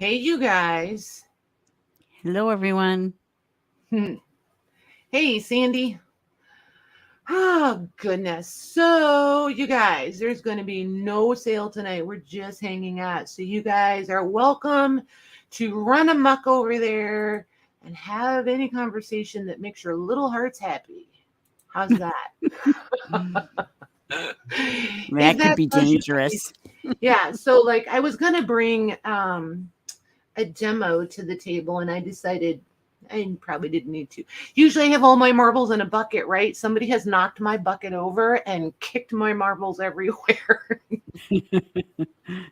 Hey, you guys. Hello, everyone. Hey, Sandy. Oh, goodness. So, you guys, there's going to be no sale tonight. We're just hanging out. So, you guys are welcome to run amok over there and have any conversation that makes your little hearts happy. How's that? That could be dangerous. Yeah. So, like, I was going to bring a demo to the table, and I decided I probably didn't need to. Usually I have all my marbles in a bucket, right? Somebody has knocked my bucket over and kicked my marbles everywhere.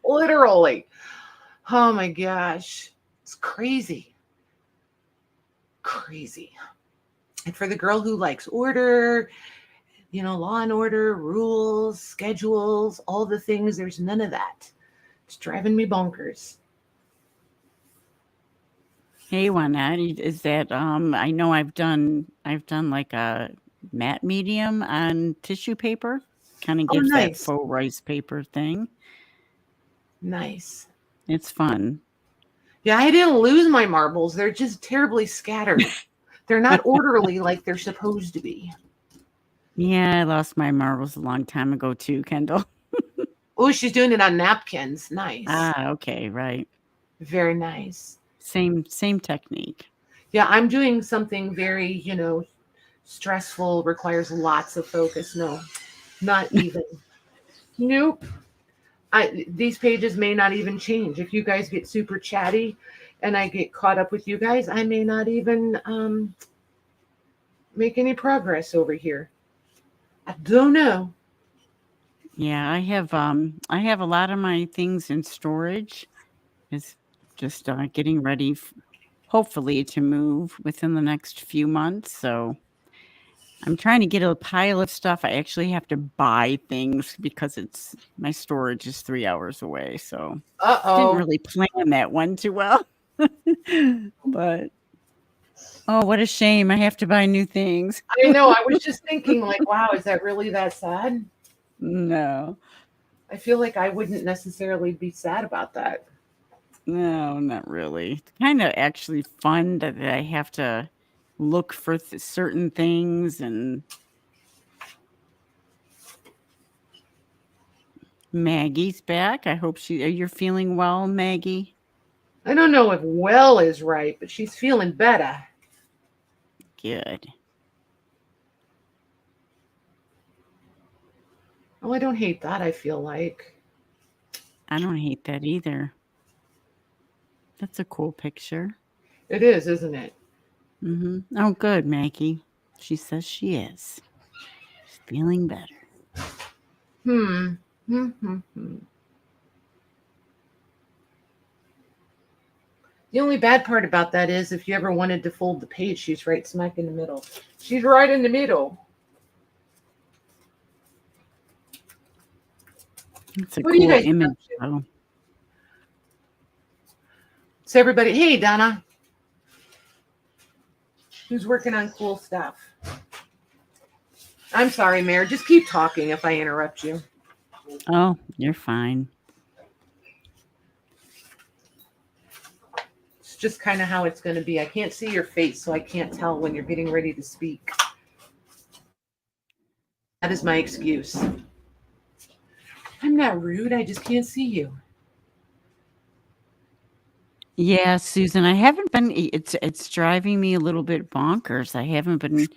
Literally. Oh my gosh. It's crazy. Crazy. And for the girl who likes order, law and order, rules, schedules, all the things, there's none of that. It's driving me bonkers. Hey, Juanette, is that I know I've done like a matte medium on tissue paper. Kind of gives that Nice. faux rice paper thing. Nice. It's fun. Yeah, I didn't lose my marbles. They're just terribly scattered. They're not orderly like they're supposed to be. Yeah, I lost my marbles a long time ago too, Kendall. Oh, she's doing it on napkins. Nice. Okay, right. Very nice. Same technique. Yeah, I'm doing something very, stressful, requires lots of focus. No, not even. Nope. These pages may not even change. If you guys get super chatty and I get caught up with you guys, I may not even make any progress over here. I don't know. Yeah, I have a lot of my things in storage. It's just getting ready, hopefully, to move within the next few months. So I'm trying to get a pile of stuff. I actually have to buy things because my storage is 3 hours away. So didn't really plan that one too well. But oh, what a shame! I have to buy new things. I know. I was just thinking, like, wow, is that really that sad? No. I feel like I wouldn't necessarily be sad about that. No, not really. It's kind of actually fun that I have to look for certain things. And Maggie's back. I hope you're feeling well, Maggie. I don't know if well is right, but she's feeling better. Good. Oh, I don't hate that, I feel like. I don't hate that either. That's a cool picture. It is, isn't it? Mm-hmm. Oh, good, Maggie. She says she is. She's feeling better. Hmm. The only bad part about that is if you ever wanted to fold the page, she's right smack in the middle. She's right in the middle. It's a cool image, though. So everybody, hey, Donna. Who's working on cool stuff? I'm sorry, Mayor. Just keep talking if I interrupt you. Oh, you're fine. It's just kind of how it's going to be. I can't see your face, so I can't tell when you're getting ready to speak. That is my excuse. I'm not rude. I just can't see you. Yeah, Susan, I haven't been. It's driving me a little bit bonkers. I haven't been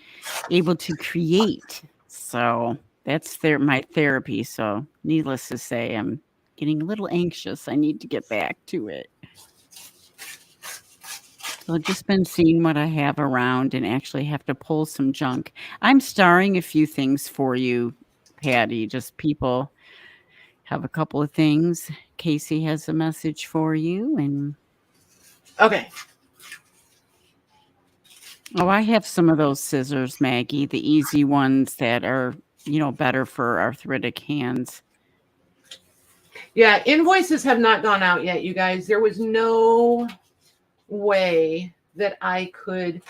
able to create, so that's my therapy. So, needless to say, I'm getting a little anxious. I need to get back to it. So, I've just been seeing what I have around and actually have to pull some junk. I'm starring a few things for you, Patty. Just people have a couple of things. Casey has a message for you, and okay. Oh, I have some of those scissors, Maggie, the easy ones that are, better for arthritic hands. Yeah, invoices have not gone out yet, you guys. There was no way that I could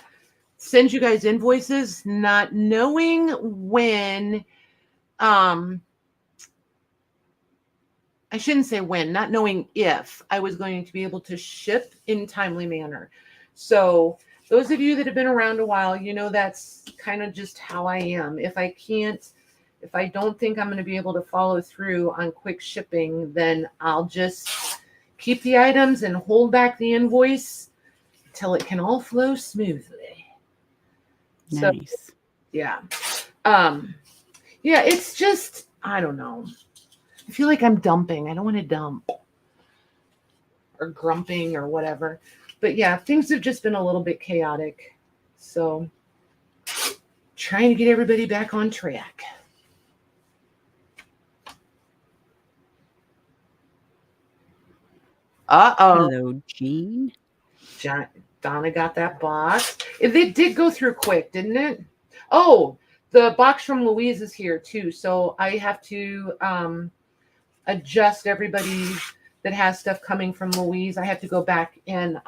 send you guys invoices not knowing when I I shouldn't say when, not knowing if I was going to be able to ship in timely manner. So those of you that have been around a while, you know that's kind of just how I am. If I don't think I'm going to be able to follow through on quick shipping, then I'll just keep the items and hold back the invoice till it can all flow smoothly. Nice. So, yeah. Yeah, it's just, I don't know. I feel like I'm dumping. I don't want to dump or grumping or whatever. But yeah, things have just been a little bit chaotic. So trying to get everybody back on track. Uh-oh. Hello, Jean. Donna got that box. It did go through quick, didn't it? Oh, the box from Louise is here too. So I have to adjust everybody that has stuff coming from Louise. I have to go back and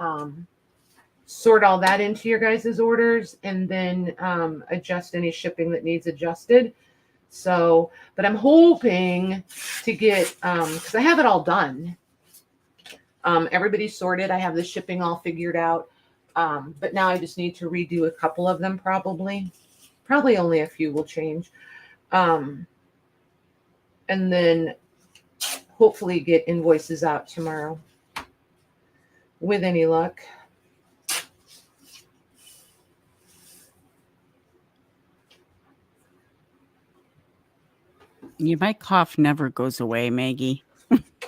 sort all that into your guys' orders and then adjust any shipping that needs adjusted. So, but I'm hoping to get, because I have it all done. Everybody's sorted. I have the shipping all figured out. But now I just need to redo a couple of them probably. Probably only a few will change. And then hopefully get invoices out tomorrow with any luck. Yeah, my cough never goes away, Maggie.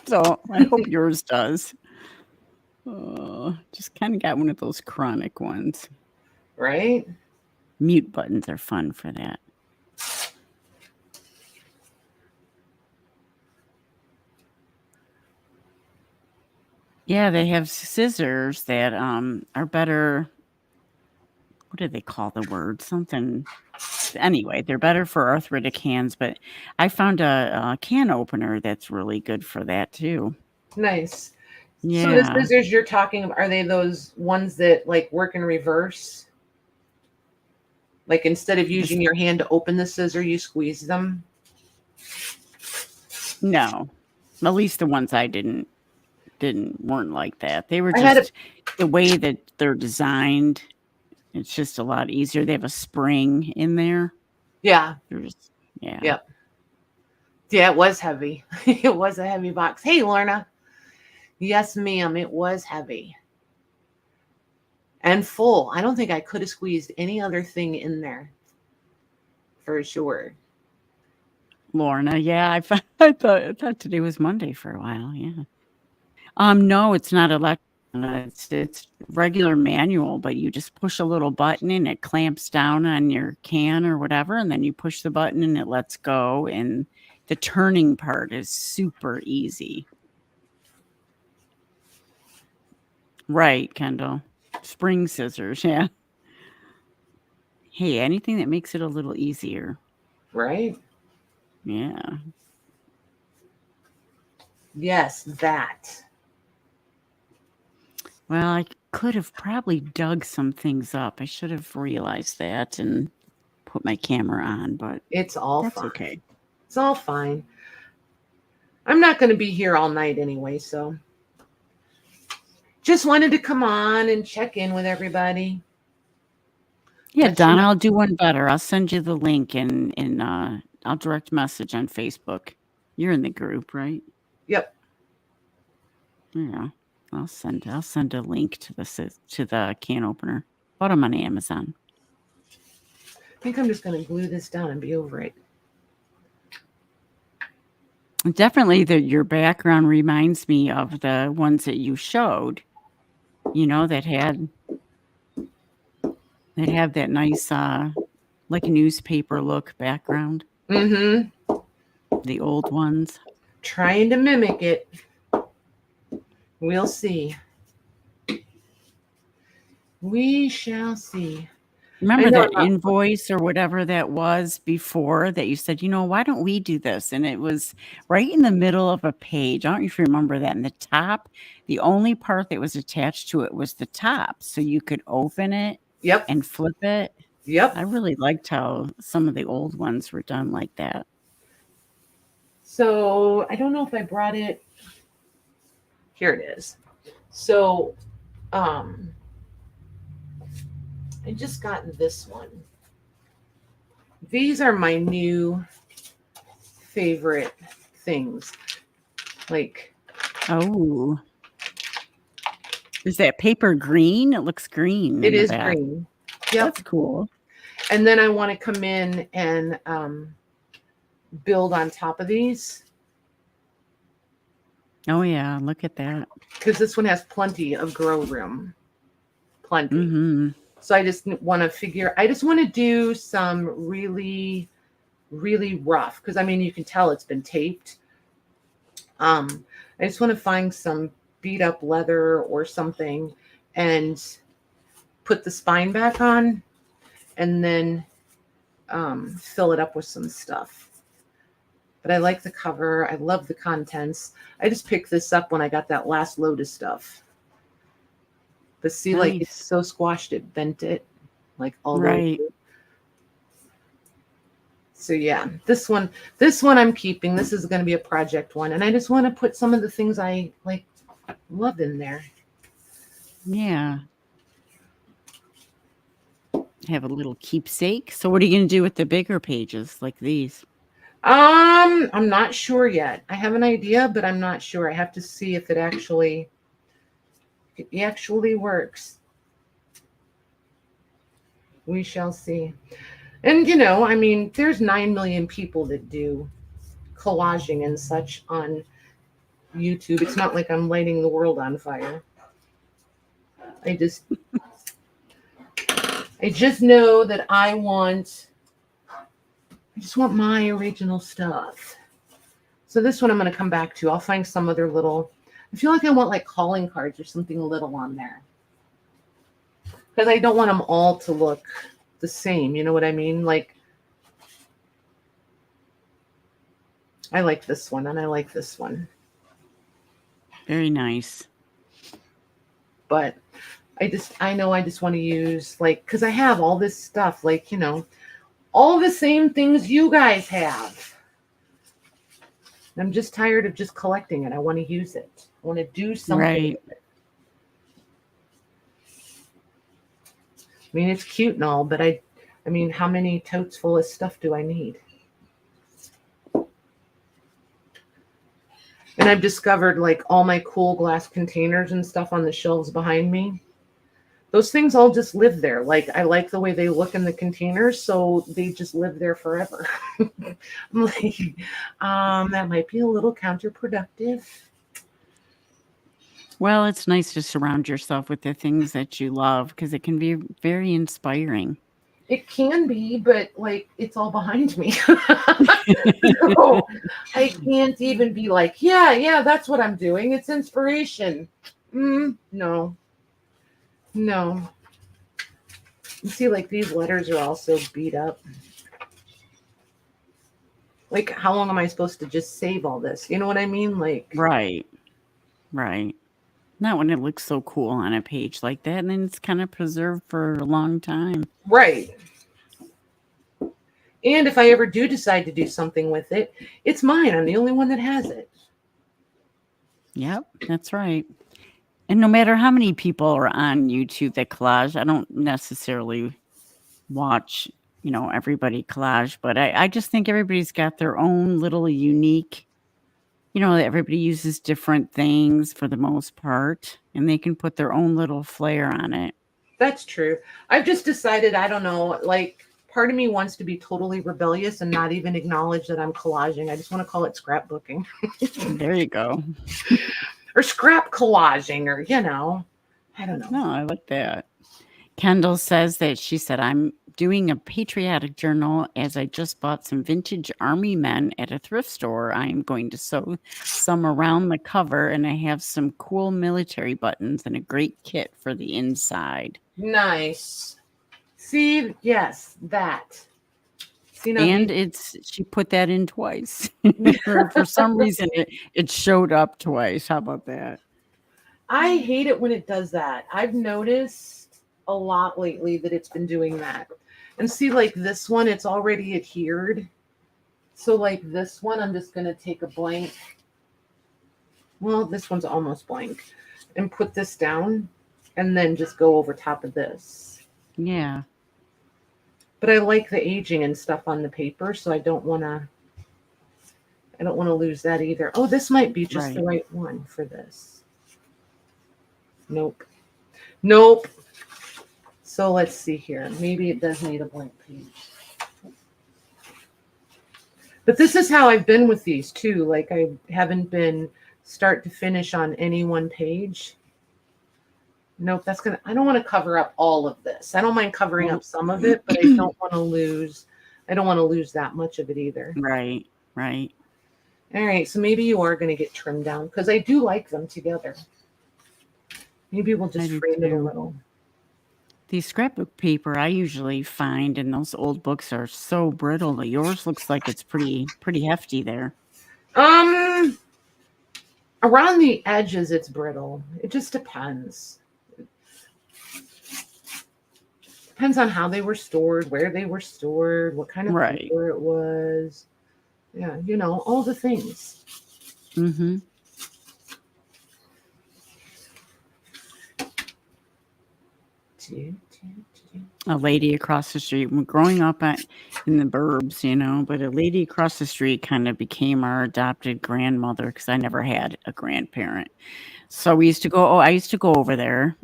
So I hope yours does. Just kind of got one of those chronic ones. Right? Mute buttons are fun for that. Yeah, they have scissors that are better. What do they call the word? Something. Anyway, they're better for arthritic hands, but I found a can opener that's really good for that too. Nice. Yeah. So the scissors you're talking about, are they those ones that like work in reverse? Like instead of using your hand to open the scissor, you squeeze them? No. At least the ones I weren't like that. They were just the way that they're designed. It's just a lot easier. They have a spring in there. Yeah. Yeah. Yep. Yeah, it was heavy. It was a heavy box. Hey, Lorna. Yes, ma'am. It was heavy. And full. I don't think I could have squeezed any other thing in there. For sure. Lorna, yeah. I thought today was Monday for a while, yeah. No, it's not electric. It's regular manual, but you just push a little button and it clamps down on your can or whatever, and then you push the button and it lets go, and the turning part is super easy. Right, Kendall. Spring scissors, yeah. Hey, anything that makes it a little easier. Right? Yeah. Yes, that. Well, I could have probably dug some things up. I should have realized that and put my camera on, but it's all that's fine. Okay. It's all fine. I'm not going to be here all night anyway, so just wanted to come on and check in with everybody. Yeah, Donna, I'll do one better. I'll send you the link and I'll direct message on Facebook. You're in the group, right? Yep. Yeah. I'll send a link to the can opener. Bought them on Amazon. I think I'm just going to glue this down and be over it. Definitely your background reminds me of the ones that you showed, that have that nice, like newspaper look background. Mm-hmm. The old ones. Trying to mimic it. We'll see. We shall see. Remember that invoice or whatever that was before that you said, why don't we do this? And it was right in the middle of a page. I don't know if you remember that. In the top, the only part that was attached to it was the top. So you could open it and flip it. Yep. I really liked how some of the old ones were done like that. So I don't know if I brought it. Here it is. So I just got this one. These are my new favorite things. Like, Oh, is that paper green? It looks green. it in the is back. green. Yep. That's cool. And then I want to come in and build on top of these. Oh yeah, look at that. Because this one has plenty of grow room. Plenty. Mm-hmm. So I just want to do some really, really rough. Because I mean, you can tell it's been taped. I just want to find some beat up leather or something and put the spine back on and then fill it up with some stuff. But I like the cover. I love the contents. I just picked this up when I got that last load of stuff. But see, Nice. like, it's so squashed, it bent it. Like, all Right. So yeah, this one I'm keeping. This is going to be a project one. And I just want to put some of the things I like love in there. Yeah. Have a little keepsake. So what are you going to do with the bigger pages like these? I'm not sure yet. I have an idea, but I'm not sure. I have to see if it actually works. We shall see. And you know, I mean, there's 9 million people that do collaging and such on YouTube. It's not like I'm lighting the world on fire. I just know that I just want my original stuff. So this one I'm going to come back to. I'll find some other little, I feel like I want like calling cards or something little on there. Because I don't want them all to look the same. You know what I mean? Like, I like this one and I like this one. Very nice. But I know I just want to use, like, because I have all this stuff, like, you know, all the same things you guys have. I'm just tired of just collecting it. I want to use it. I want to do something Right. with it. I mean, it's cute and all, but I mean, how many totes full of stuff do I need? And I've discovered like all my cool glass containers and stuff on the shelves behind me. Those things all just live there. Like, I like the way they look in the containers, so they just live there forever. I'm like, that might be a little counterproductive. Well, it's nice to surround yourself with the things that you love because it can be very inspiring. It can be, but like, it's all behind me. So I can't even be like, yeah, that's what I'm doing. It's inspiration. No. You see, like, these letters are also beat up. Like, how long am I supposed to just save all this? You know what I mean? Like, Right. Not when it looks so cool on a page like that, and then it's kind of preserved for a long time. Right. And if I ever do decide to do something with it, it's mine. I'm the only one that has it. Yep, that's right. And no matter how many people are on YouTube that collage, I don't necessarily watch, everybody collage, but I just think everybody's got their own little unique, everybody uses different things for the most part, and they can put their own little flair on it. That's true. I've just decided, I don't know, like, part of me wants to be totally rebellious and not even acknowledge that I'm collaging. I just want to call it scrapbooking. There you go. Or scrap collaging, or, I don't know. No, I like that. Kendall says that she said, I'm doing a patriotic journal as I just bought some vintage army men at a thrift store. I am going to sew some around the cover, and I have some cool military buttons and a great kit for the inside. Nice. See, yes, that. See, now and she put that in twice. For some reason, it showed up twice. How about that? I hate it when it does that. I've noticed a lot lately that it's been doing that. And see, like this one, it's already adhered. So like this one, I'm just going to take a blank. Well, this one's almost blank. And put this down and then just go over top of this. Yeah. But I like the aging and stuff on the paper, so I don't want to lose that either. Oh, this might be just the right one for this. Nope. So let's see here. Maybe it does need a blank page. But this is how I've been with these too. Like I haven't been start to finish on any one page. Nope, I don't want to cover up all of this. I don't mind covering up some of it, but I don't want to lose that much of it either. Right. All right, so maybe you are going to get trimmed down because I do like them together. Maybe we'll just frame it a little. The scrapbook paper I usually find in those old books are so brittle. Yours looks like it's pretty hefty there. Around the edges, it's brittle. It just depends. Depends on how they were stored, where they were stored, what kind of paper it was. Yeah, all the things. Mm-hmm. A lady across the street, growing up in the burbs, but a lady across the street kind of became our adopted grandmother because I never had a grandparent. So I used to go over there,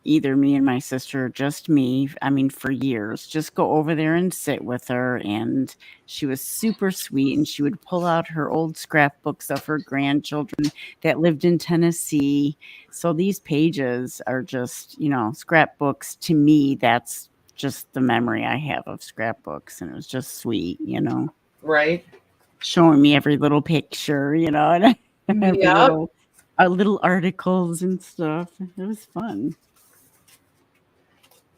either me and my sister, just me. I mean, for years, just go over there and sit with her. And she was super sweet. And she would pull out her old scrapbooks of her grandchildren that lived in Tennessee. So these pages are just, scrapbooks to me. That's just the memory I have of scrapbooks. And it was just sweet, Right. Showing me every little picture, and every little articles and stuff. It was fun.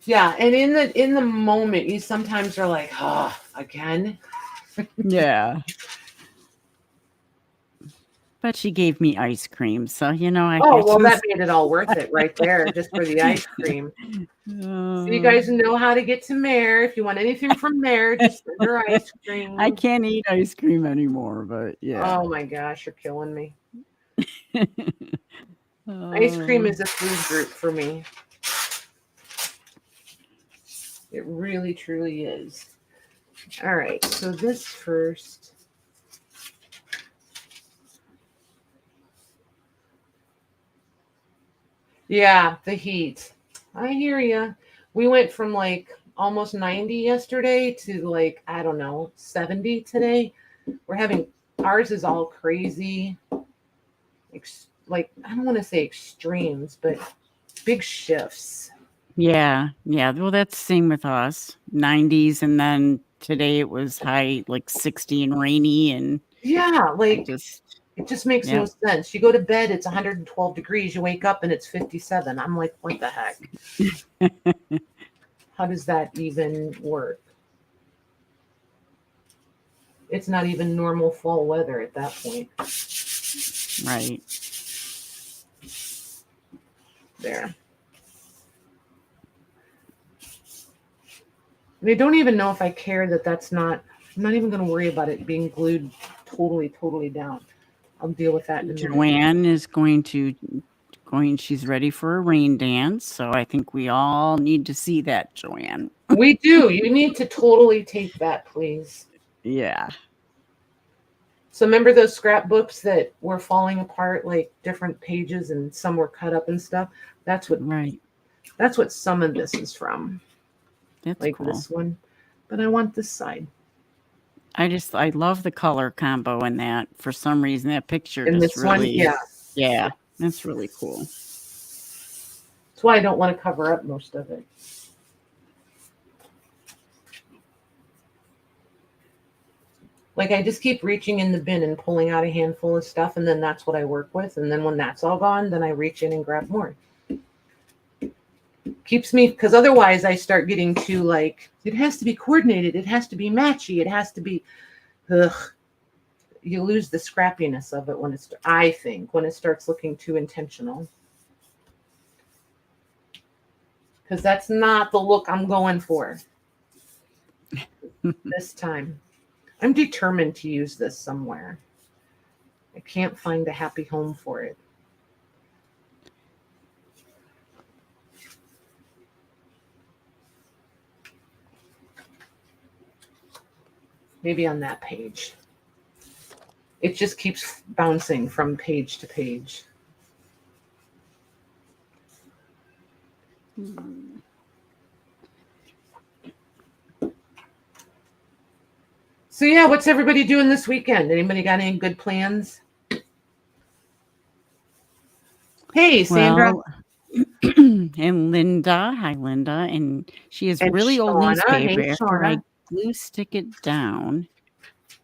Yeah, and in the moment, you sometimes are like, "Oh, again." Yeah. But she gave me ice cream, so that made it all worth it right there, just for the ice cream. So you guys know how to get to Mare. If you want anything from Mare, just send her ice cream. I can't eat ice cream anymore, but yeah. Oh my gosh, you're killing me. Ice cream is a food group for me. It really, truly is. All right, so this first. Yeah, the heat. I hear you. We went from like almost 90 yesterday to like, I don't know, 70 today. Ours is all crazy. Like, I don't want to say extremes, but big shifts. Yeah. Well, that's the same with us. 90s, and then today it was high, like 60 and rainy, and it just makes no sense. You go to bed, it's 112 degrees. You wake up and it's 57. I'm like, what the heck? How does that even work? It's not even normal fall weather at that point. Right. There. And I don't even know if I care that's not. I'm not even going to worry about it being glued totally down. I'll deal with that in a minute. Joanne is she's ready for a rain dance, so I think we all need to see that, Joanne. We do. You need to totally take that, please. Yeah. So remember those scrapbooks that were falling apart, like different pages, and some were cut up and stuff? That's what some of this is from. That's like cool. This one. But I want this side. I love the color combo in that. For some reason, that picture in just this really, one, yeah, that's really cool. That's why I don't want to cover up most of it. Like I just keep reaching in the bin and pulling out a handful of stuff, and then that's what I work with. And then when that's all gone, then I reach in and grab more. Keeps me, because otherwise I start getting too like, it has to be coordinated, it has to be matchy, it has to be, you lose the scrappiness of it when it starts looking too intentional. Because that's not the look I'm going for this time. I'm determined to use this somewhere. I can't find a happy home for it. Maybe on that page. It just keeps bouncing from page to page. So yeah, what's everybody doing this weekend? Anybody got any good plans? Hey, Sandra. Well, and Linda, hi Linda, and she has And really old Shauna. newspaper. Hey, After I Shauna. glue stick it down,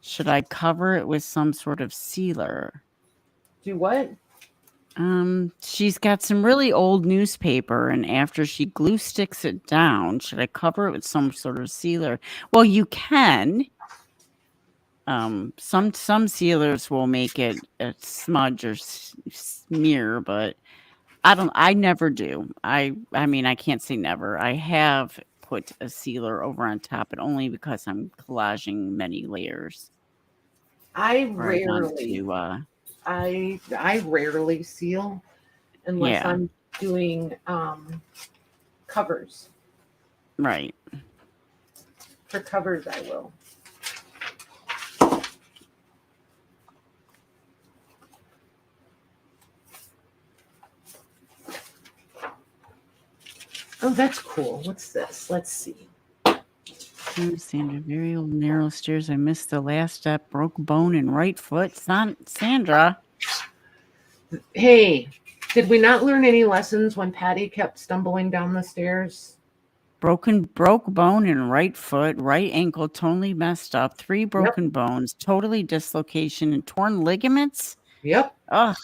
should I cover it with some sort of sealer? Do what? She's got some really old newspaper, and after she glue sticks it down, should I cover it with some sort of sealer? Well, you can. Some sealers will make it a smudge or smear, but I never do. I mean, I can't say never. I have put a sealer over on top, but only because I'm collaging many layers. I Or I want rarely, to, I rarely seal unless yeah, I'm doing covers. right. For covers, I will. Oh, that's cool. What's this? Let's see. Sandra, very old narrow stairs. I missed the last step. Broke bone in right foot. Sandra. Hey, did we not learn any lessons when Patty kept stumbling down the stairs? Broke bone in right foot, right ankle totally messed up, 3 broken bones, totally dislocation, and torn ligaments. Yep. Ugh.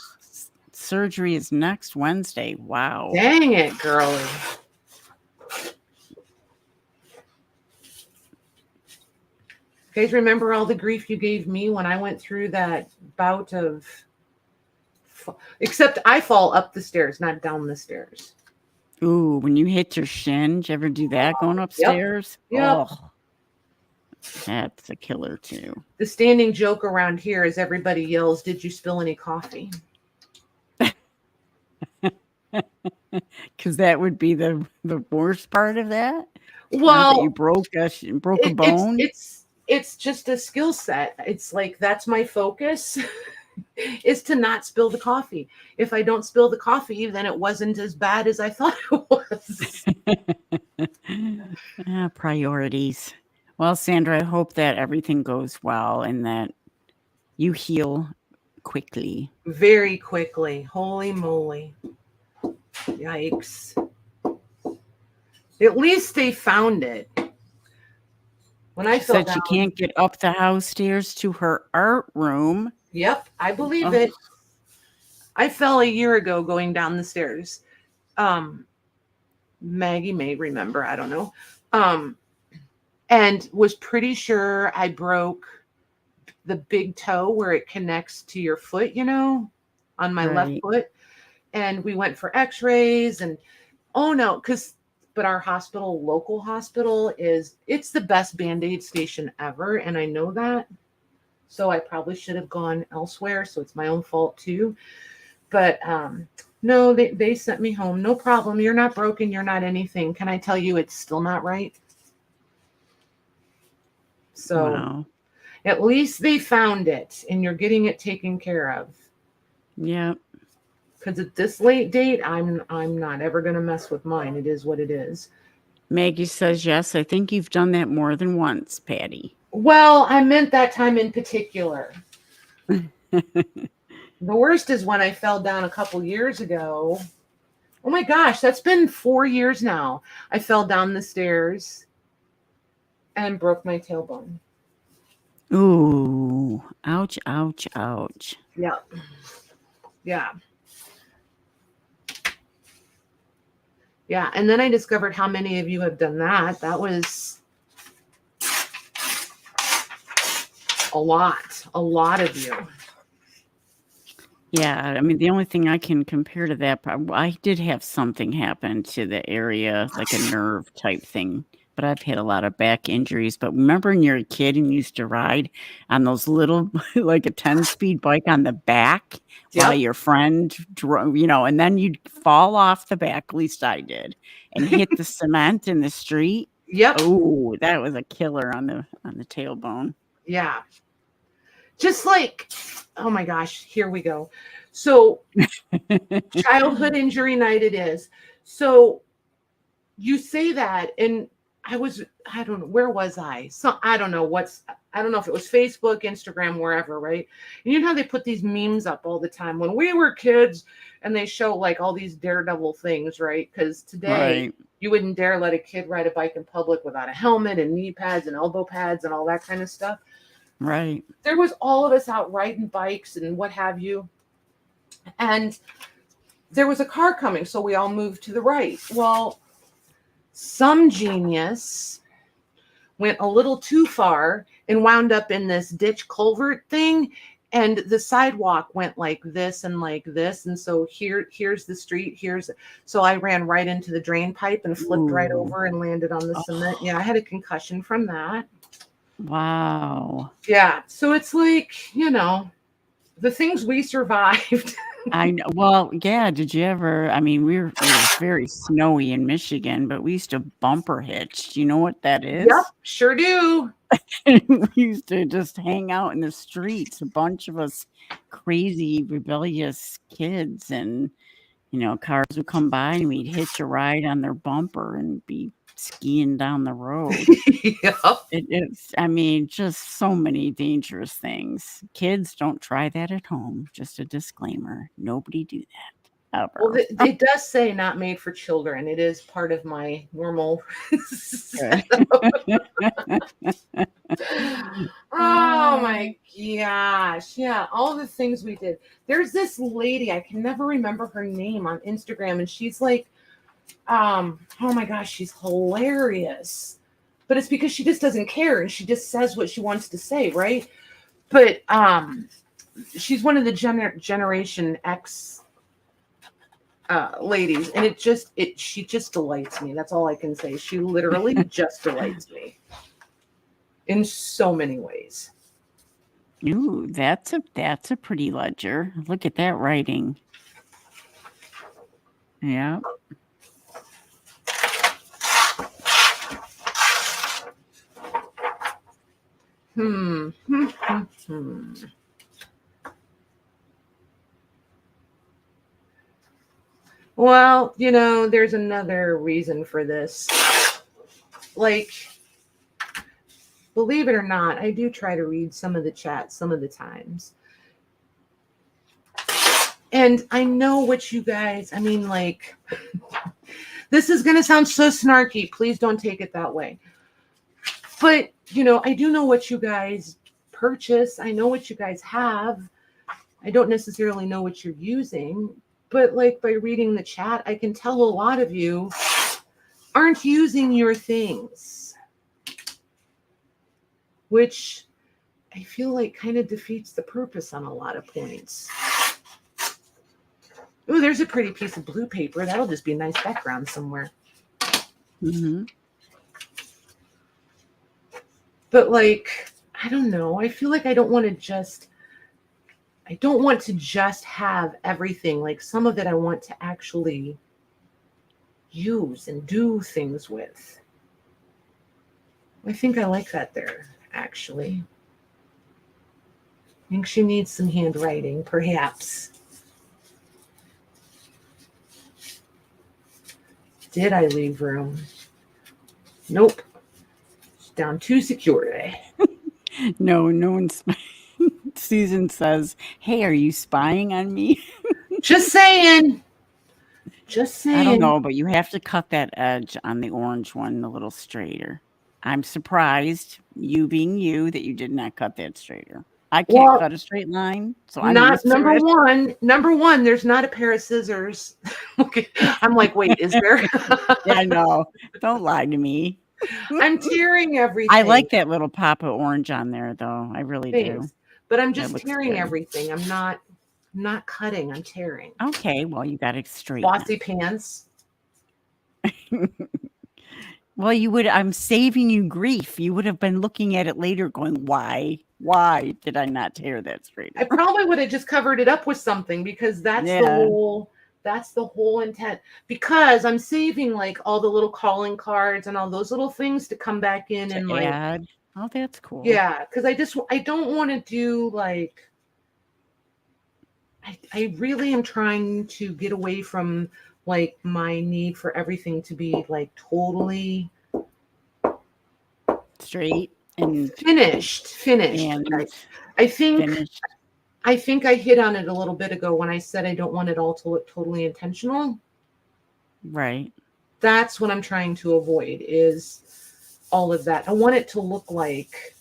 Surgery is next Wednesday. Wow. Dang it, girlie. You guys remember all the grief you gave me when I went through that bout of... Except I fall up the stairs, not down the stairs. Ooh, when you hit your shin, did you ever do that going upstairs? Yep. Oh, that's a killer too. The standing joke around here is everybody yells, "Did you spill any coffee?" Because that would be the worst part of that. Well, that you broke a bone. It's just a skill set. It's like that's my focus. Is to not spill the coffee. If I don't spill the coffee, then it wasn't as bad as I thought it was. Priorities. Well, Sandra, I hope that everything goes well and that you heal quickly. Very quickly. Holy moly. Yikes. At least they found it. When I fell down, she can't get up the house stairs to her art room. Yep, I believe it. I fell a year ago going down the stairs. Maggie may remember, I don't know. And was pretty sure I broke the big toe where it connects to your foot, on my left foot. And we went for x-rays and but our hospital, local hospital, it's the best Band-Aid station ever. And I know that. So I probably should have gone elsewhere. So it's my own fault too. But no, they sent me home. No problem. You're not broken. You're not anything. Can I tell you it's still not right? So At least they found it and you're getting it taken care of. Yeah. Because at this late date, I'm not ever going to mess with mine. It is what it is. Maggie says, yes, I think you've done that more than once, Patty. Well, I meant that time in particular. The worst is when I fell down a couple years ago. Oh my gosh, that's been 4 years now. I fell down the stairs and broke my tailbone. Ooh, ouch, ouch, ouch. Yeah. Yeah. Yeah, and then I discovered how many of you have done that. That was a lot of you. Yeah, I mean, the only thing I can compare to that, I did have something happen to the area, like a nerve type thing but I've had a lot of back injuries. But remember when you're a kid and you used to ride on those little, like a 10-speed bike on the back while Yep. your friend drove, and then you'd fall off the back, at least I did, and hit the cement in the street. Yep. Oh, that was a killer on the tailbone. Yeah. Just like, oh my gosh, here we go. So childhood injury night it is. So you say that, and I don't know, where was I? So I don't know if it was Facebook, Instagram, wherever, right? And you know how they put these memes up all the time when we were kids, and they show like all these daredevil things, right? Because today you wouldn't dare let a kid ride a bike in public without a helmet and knee pads and elbow pads and all that kind of stuff. Right. There was all of us out riding bikes and what have you. And there was a car coming, so we all moved to the right. Well, some genius went a little too far and wound up in this ditch culvert thing, and the sidewalk went like this and like this. And so here's the street. So I ran right into the drain pipe and flipped right over and landed on the cement. Yeah, I had a concussion from that. Wow. Yeah. So it's like, the things we survived. I know. Well, yeah. Did you ever? I mean, it was very snowy in Michigan, but we used to bumper hitch. Do you know what that is? Yep, sure do. We used to just hang out in the streets, a bunch of us crazy, rebellious kids, and cars would come by and we'd hitch a ride on their bumper and be skiing down the road. Yep. It's, I mean, just so many dangerous things. Kids, don't try that at home. Just a disclaimer. Nobody do that ever. Well, it does say not made for children. It is part of my normal Oh my gosh. Yeah, all the things we did. There's this lady, I can never remember her name, on Instagram, and she's like, oh my gosh, she's hilarious. But it's because she just doesn't care and she just says what she wants to say, right? But she's one of the Generation X ladies, and she just delights me. That's all I can say. She literally just delights me in so many ways. Ooh, that's a pretty ledger. Look at that writing. Yeah. Well, there's another reason for this. Like, believe it or not, I do try to read some of the chat some of the times. And I know what you guys, I mean, like, this is going to sound so snarky. Please don't take it that way. But, I do know what you guys purchase. I know what you guys have. I don't necessarily know what you're using. But, like, by reading the chat, I can tell a lot of you aren't using your things, which I feel like kind of defeats the purpose on a lot of points. Oh, there's a pretty piece of blue paper. That'll just be a nice background somewhere. Mm-hmm. But, like, I don't know. I feel like I don't want to just have everything. Like, some of it I want to actually use and do things with. I think I like that there, actually. I think she needs some handwriting, perhaps. Did I leave room? Nope. It's down too secure today. No one's. Susan says, "Hey, are you spying on me?" Just saying. I don't know, but you have to cut that edge on the orange one a little straighter. I'm surprised, you being you, that you did not cut that straighter. I can't cut a straight line, so I'm not number one. Number one, there's not a pair of scissors. Okay, I'm like, wait, is there? Yeah, no, don't lie to me. I'm tearing everything. I like that little pop of orange on there, though. I really do. But I'm just tearing everything. I'm not cutting. I'm tearing. Okay, well, you got it straight. Bossy pants. Well, I'm saving you grief. You would have been looking at it later going, why did I not tear that straight? I probably would have just covered it up with something because that's the whole intent. Because I'm saving like all the little calling cards and all those little things to come back in and like add. Oh, that's cool. Yeah, because I don't want to do like I really am trying to get away from like my need for everything to be like totally straight and finished. and I think finished. I think I hit on it a little bit ago when I said I don't want it all to look totally intentional. Right. That's what I'm trying to avoid is all of that. I want it to look like.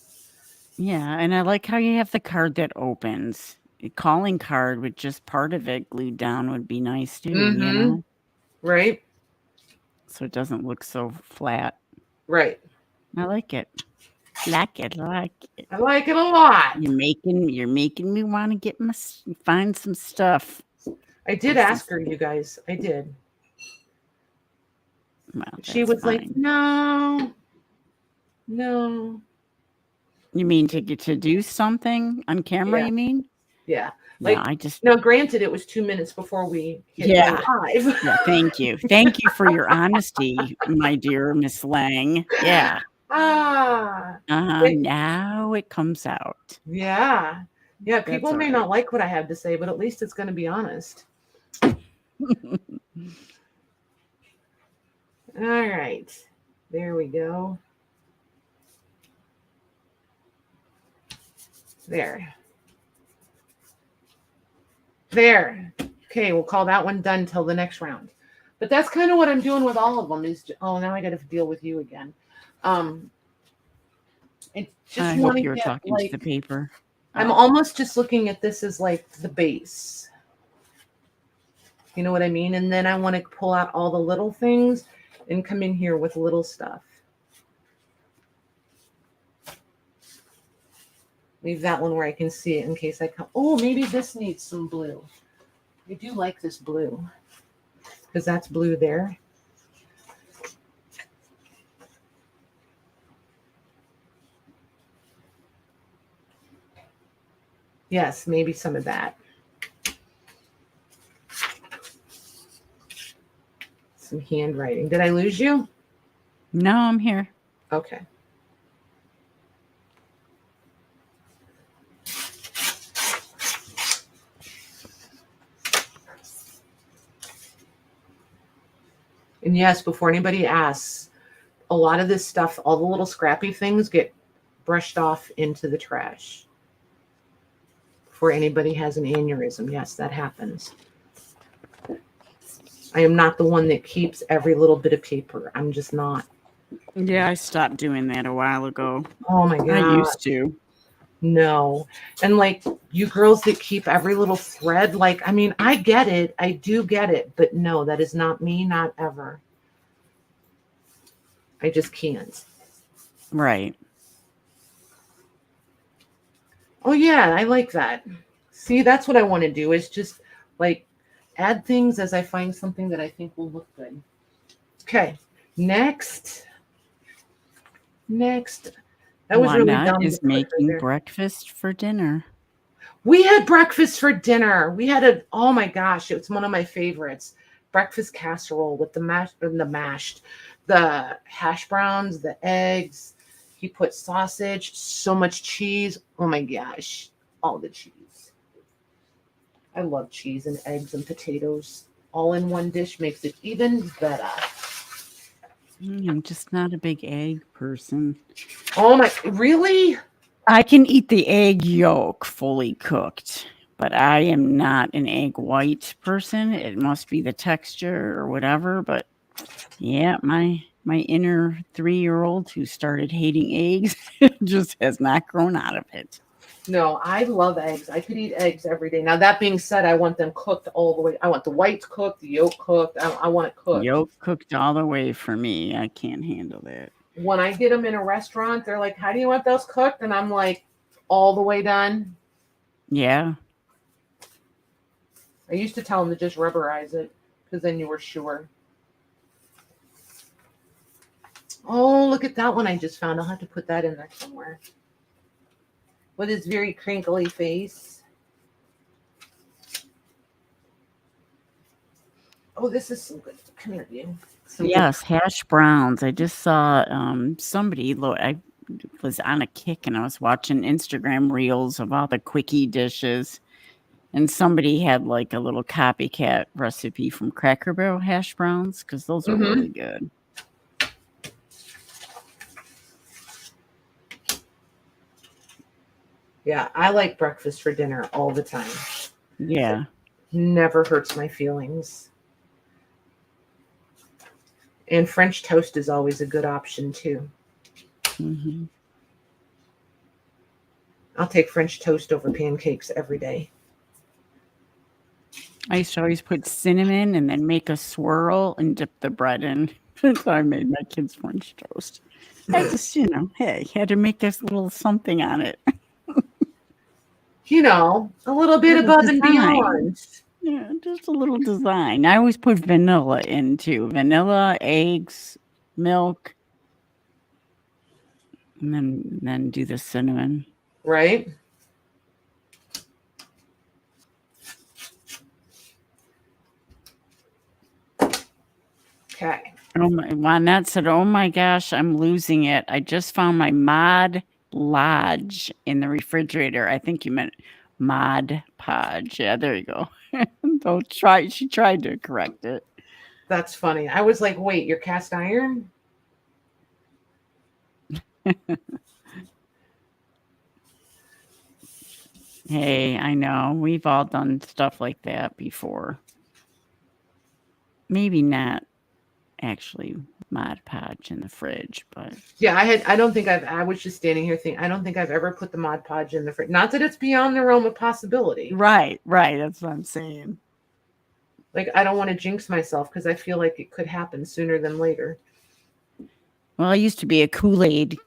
Yeah, and I like how you have the card that opens. A calling card with just part of it glued down would be nice too, you know? Right. So it doesn't look so flat. Right. I like it. I like it. I like it a lot. You're making me want to find some stuff. I did ask her, you guys. I did. Well, she was fine. Like, no. You mean to do something on camera? You mean? Yeah. Like, granted, it was 2 minutes before we hit live. Yeah, thank you for your honesty, my dear Miss Lang. Yeah. Now it comes out. Yeah. People may not like what I have to say, but at least it's going to be honest. All right. There we go. There. Okay, we'll call that one done till the next round. But that's kind of what I'm doing with all of them now I got to deal with you again. I hope you were talking to the paper. I'm almost just looking at this as like the base. You know what I mean? And then I want to pull out all the little things and come in here with little stuff. Leave that one where I can see it in case I come. Oh, maybe this needs some blue. I do like this blue because that's blue there. Yes, maybe some of that. Some handwriting. Did I lose you? No, I'm here. Okay. And yes, before anybody asks, a lot of this stuff, all the little scrappy things get brushed off into the trash. Before anybody has an aneurysm. Yes, that happens. I am not the one that keeps every little bit of paper. I'm just not. Yeah, I stopped doing that a while ago. Oh my God. I used to. No. And like you girls that keep every little thread, like, I mean, I get it. I do get it. But no, that is not me, not ever. I just can't. Right. Oh, yeah, I like that. See, that's what I want to do is just like add things as I find something that I think will look good. Okay, next. That was really dumb. Is making breakfast for dinner. We had breakfast for dinner. We had oh my gosh, it's one of my favorites. Breakfast casserole with the hash browns, the eggs. He put sausage, so much cheese. Oh my gosh, all the cheese. I love cheese and eggs and potatoes. All in one dish makes it even better. I'm just not a big egg person. Oh my, really? I can eat the egg yolk fully cooked, but I am not an egg white person. It must be the texture or whatever, but yeah, my inner 3-year-old who started hating eggs just has not grown out of it. No, I love eggs. I could eat eggs every day. Now, that being said, I want them cooked all the way. I want the whites cooked, the yolk cooked. I want it cooked. Yolk cooked all the way for me. I can't handle that. When I get them in a restaurant, they're like, how do you want those cooked? And I'm like, all the way done. Yeah. I used to tell them to just rubberize it because then you were sure. Oh, look at that one I just found. I'll have to put that in there somewhere. With his very crinkly face. Oh, this is some good. Come here, you. Yes, hash browns. I just saw somebody. I was on a kick and I was watching Instagram reels of all the quickie dishes, and somebody had like a little copycat recipe from Cracker Barrel hash browns because those are really good. Yeah, I like breakfast for dinner all the time. Yeah. It never hurts my feelings. And French toast is always a good option too. Mm-hmm. I'll take French toast over pancakes every day. I used to always put cinnamon and then make a swirl and dip the bread in. That's how I made my kids French toast. I just, hey, had to make this little something on it. A little bit above and beyond. Yeah, just a little design. I always put vanilla in too. Vanilla, eggs, milk, and then do the cinnamon. Right? Okay. Oh my! Juanette said, "Oh my gosh, I'm losing it. I just found my Mod Lodge in the refrigerator. I think you meant Mod Podge. Yeah, there you go. Don't try. She tried to correct it. That's funny. I was like, wait, you're cast iron? Hey, I know. We've all done stuff like that before. Maybe not actually Mod Podge in the fridge, but yeah, I was just standing here thinking, I don't think I've ever put the Mod Podge in the fridge. Not that it's beyond the realm of possibility. Right. That's what I'm saying. Like, I don't want to jinx myself because I feel like it could happen sooner than later. Well, I used to be a Kool-Aid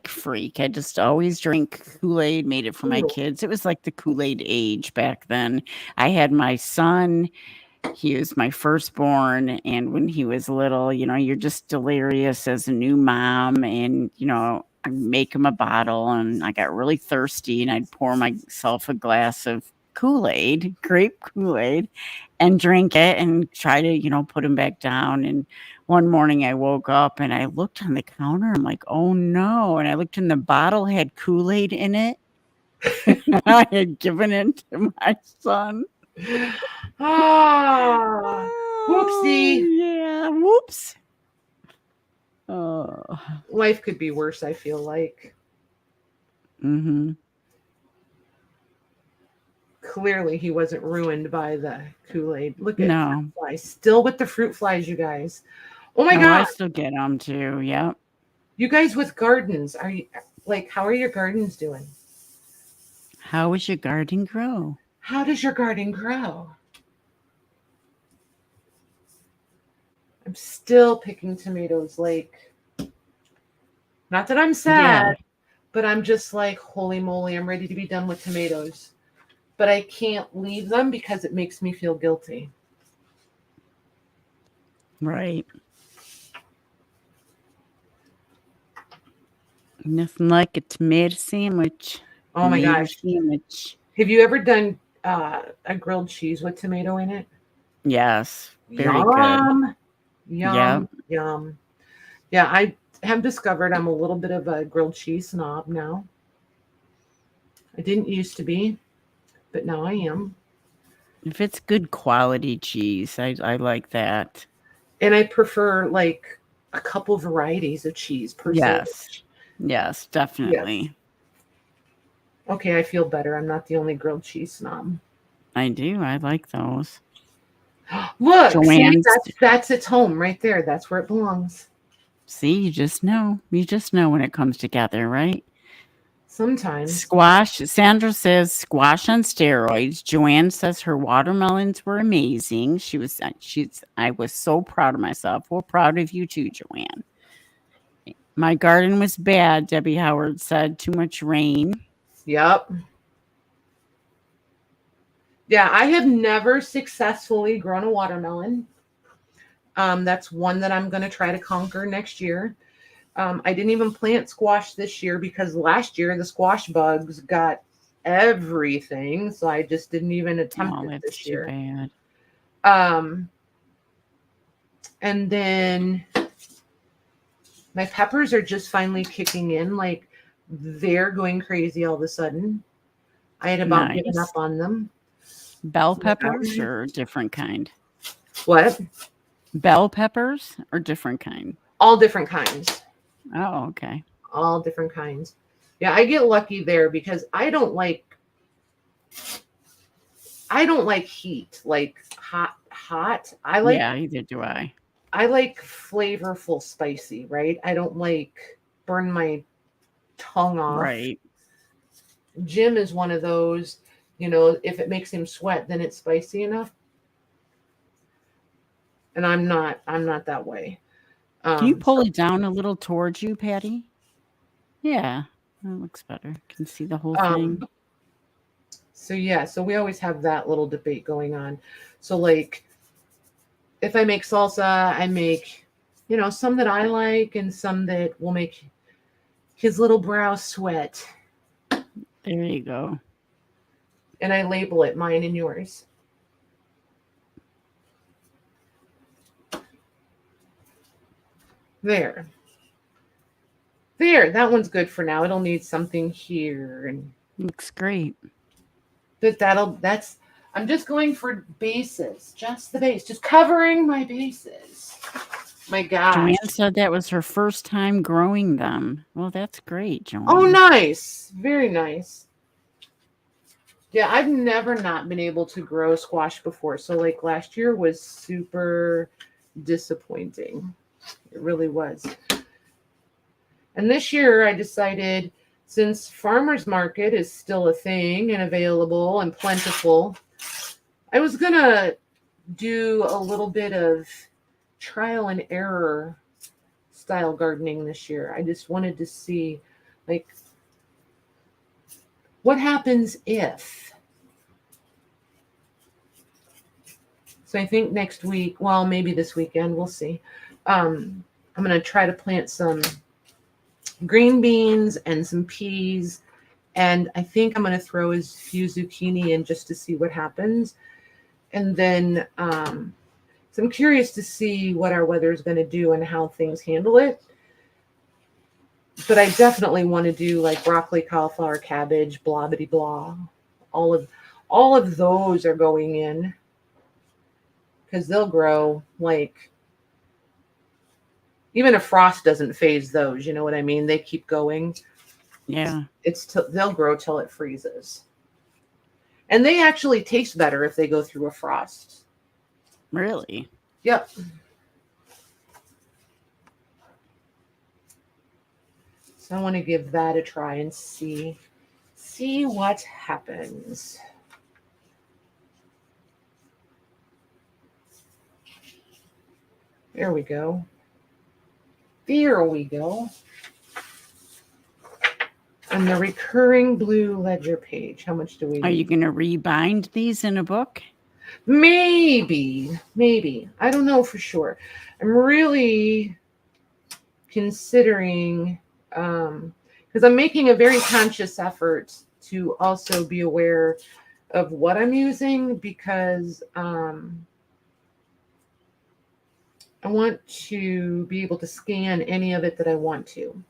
freak. I just always drank Kool-Aid, made it for my kids. It was like the Kool-Aid age back then. I had my son. He was my firstborn, and when he was little, you're just delirious as a new mom, and I make him a bottle, and I got really thirsty, and I'd pour myself a glass of Kool-Aid, grape Kool-Aid, and drink it, and try to put him back down. And one morning I woke up and I looked on the counter. I'm like, oh no! And I looked in the bottle, had Kool-Aid in it. I had given it to my son. Ah, whoopsie. Yeah, whoops. Oh, life could be worse, I feel like. Mm-hmm. Clearly he wasn't ruined by the Kool-Aid. Look at no flies. Still with the fruit flies, you guys. Oh my God. I still get them too. Yep. You guys with gardens, how are your gardens doing? How is your garden grow? How does your garden grow? I'm still picking tomatoes, not that I'm sad, but I'm just like, holy moly, I'm ready to be done with tomatoes. But I can't leave them because it makes me feel guilty. Right. Nothing like a tomato sandwich. Oh my gosh. Sandwich. Have you ever done a grilled cheese with tomato in it? Yes. Very good. Yum. Yum. Yeah, I have discovered I'm a little bit of a grilled cheese snob now. I didn't used to be, but now I am. If it's good quality cheese, I like that. And I prefer a couple varieties of cheese per sandwich. Yes, definitely. Yes. Okay, I feel better. I'm not the only grilled cheese snob. I do. I like those. Look, see, that's its home right there. That's where it belongs. See, you just know. You just know when it comes together, right? Sometimes. Squash. Sandra says squash on steroids. Joanne says her watermelons were amazing. I was so proud of myself. We're proud of you too, Joanne. My garden was bad, Debbie Howard said. Too much rain. Yep. Yeah, I have never successfully grown a watermelon. That's one that I'm going to try to conquer next year. I didn't even plant squash this year because last year the squash bugs got everything. So I just didn't even attempt Oh, it that's this too year. bad. And then my peppers are just finally kicking in. Like they're going crazy all of a sudden. I had about given Nice. up on them. Bell peppers or different kind? What? Bell peppers or different kind? All different kinds. Oh, okay. All different kinds. Yeah, I get lucky there because I don't like heat, like hot. Yeah, either do I. I like flavorful spicy, right? I don't like burn my tongue off. Right. Jim is one of those, if it makes him sweat, then it's spicy enough. And I'm not that way. Can you pull it down a little towards you, Patty? Yeah, that looks better. Can see the whole thing. So yeah, so we always have that little debate going on. So like if I make salsa, I make, some that I like and some that will make his little brow sweat. There you go. And I label it mine and yours. There, that one's good for now. It'll need something here. And looks great. But I'm just going for bases, just the base, just covering my bases. My gosh. Joanne said that was her first time growing them. Well, that's great, Joanne. Oh, nice. Very nice. Yeah, I've never not been able to grow squash before. So like last year was super disappointing. It really was. And this year I decided, since farmers market is still a thing and available and plentiful, I was going to do a little bit of trial and error style gardening this year. I just wanted to see, like, what happens if. So I think next week, well, maybe this weekend, we'll see. I'm going to try to plant some green beans and some peas. And I think I'm going to throw a few zucchini in just to see what happens. And then so I'm curious to see what our weather is going to do and how things handle it. But I definitely want to do like broccoli, cauliflower, cabbage, blah, bitty, blah. All of those are going in because they'll grow like, even a frost doesn't phase those. You know what I mean? They keep going. Yeah. They'll grow till it freezes. And they actually taste better if they go through a frost. Really? Yep. So I want to give that a try and see what happens. There we go. There we go. And the recurring blue ledger page. How much do we need? Are you going to rebind these in a book? Maybe. I don't know for sure. I'm really considering, because I'm making a very conscious effort to also be aware of what I'm using, because I want to be able to scan any of it that I want to.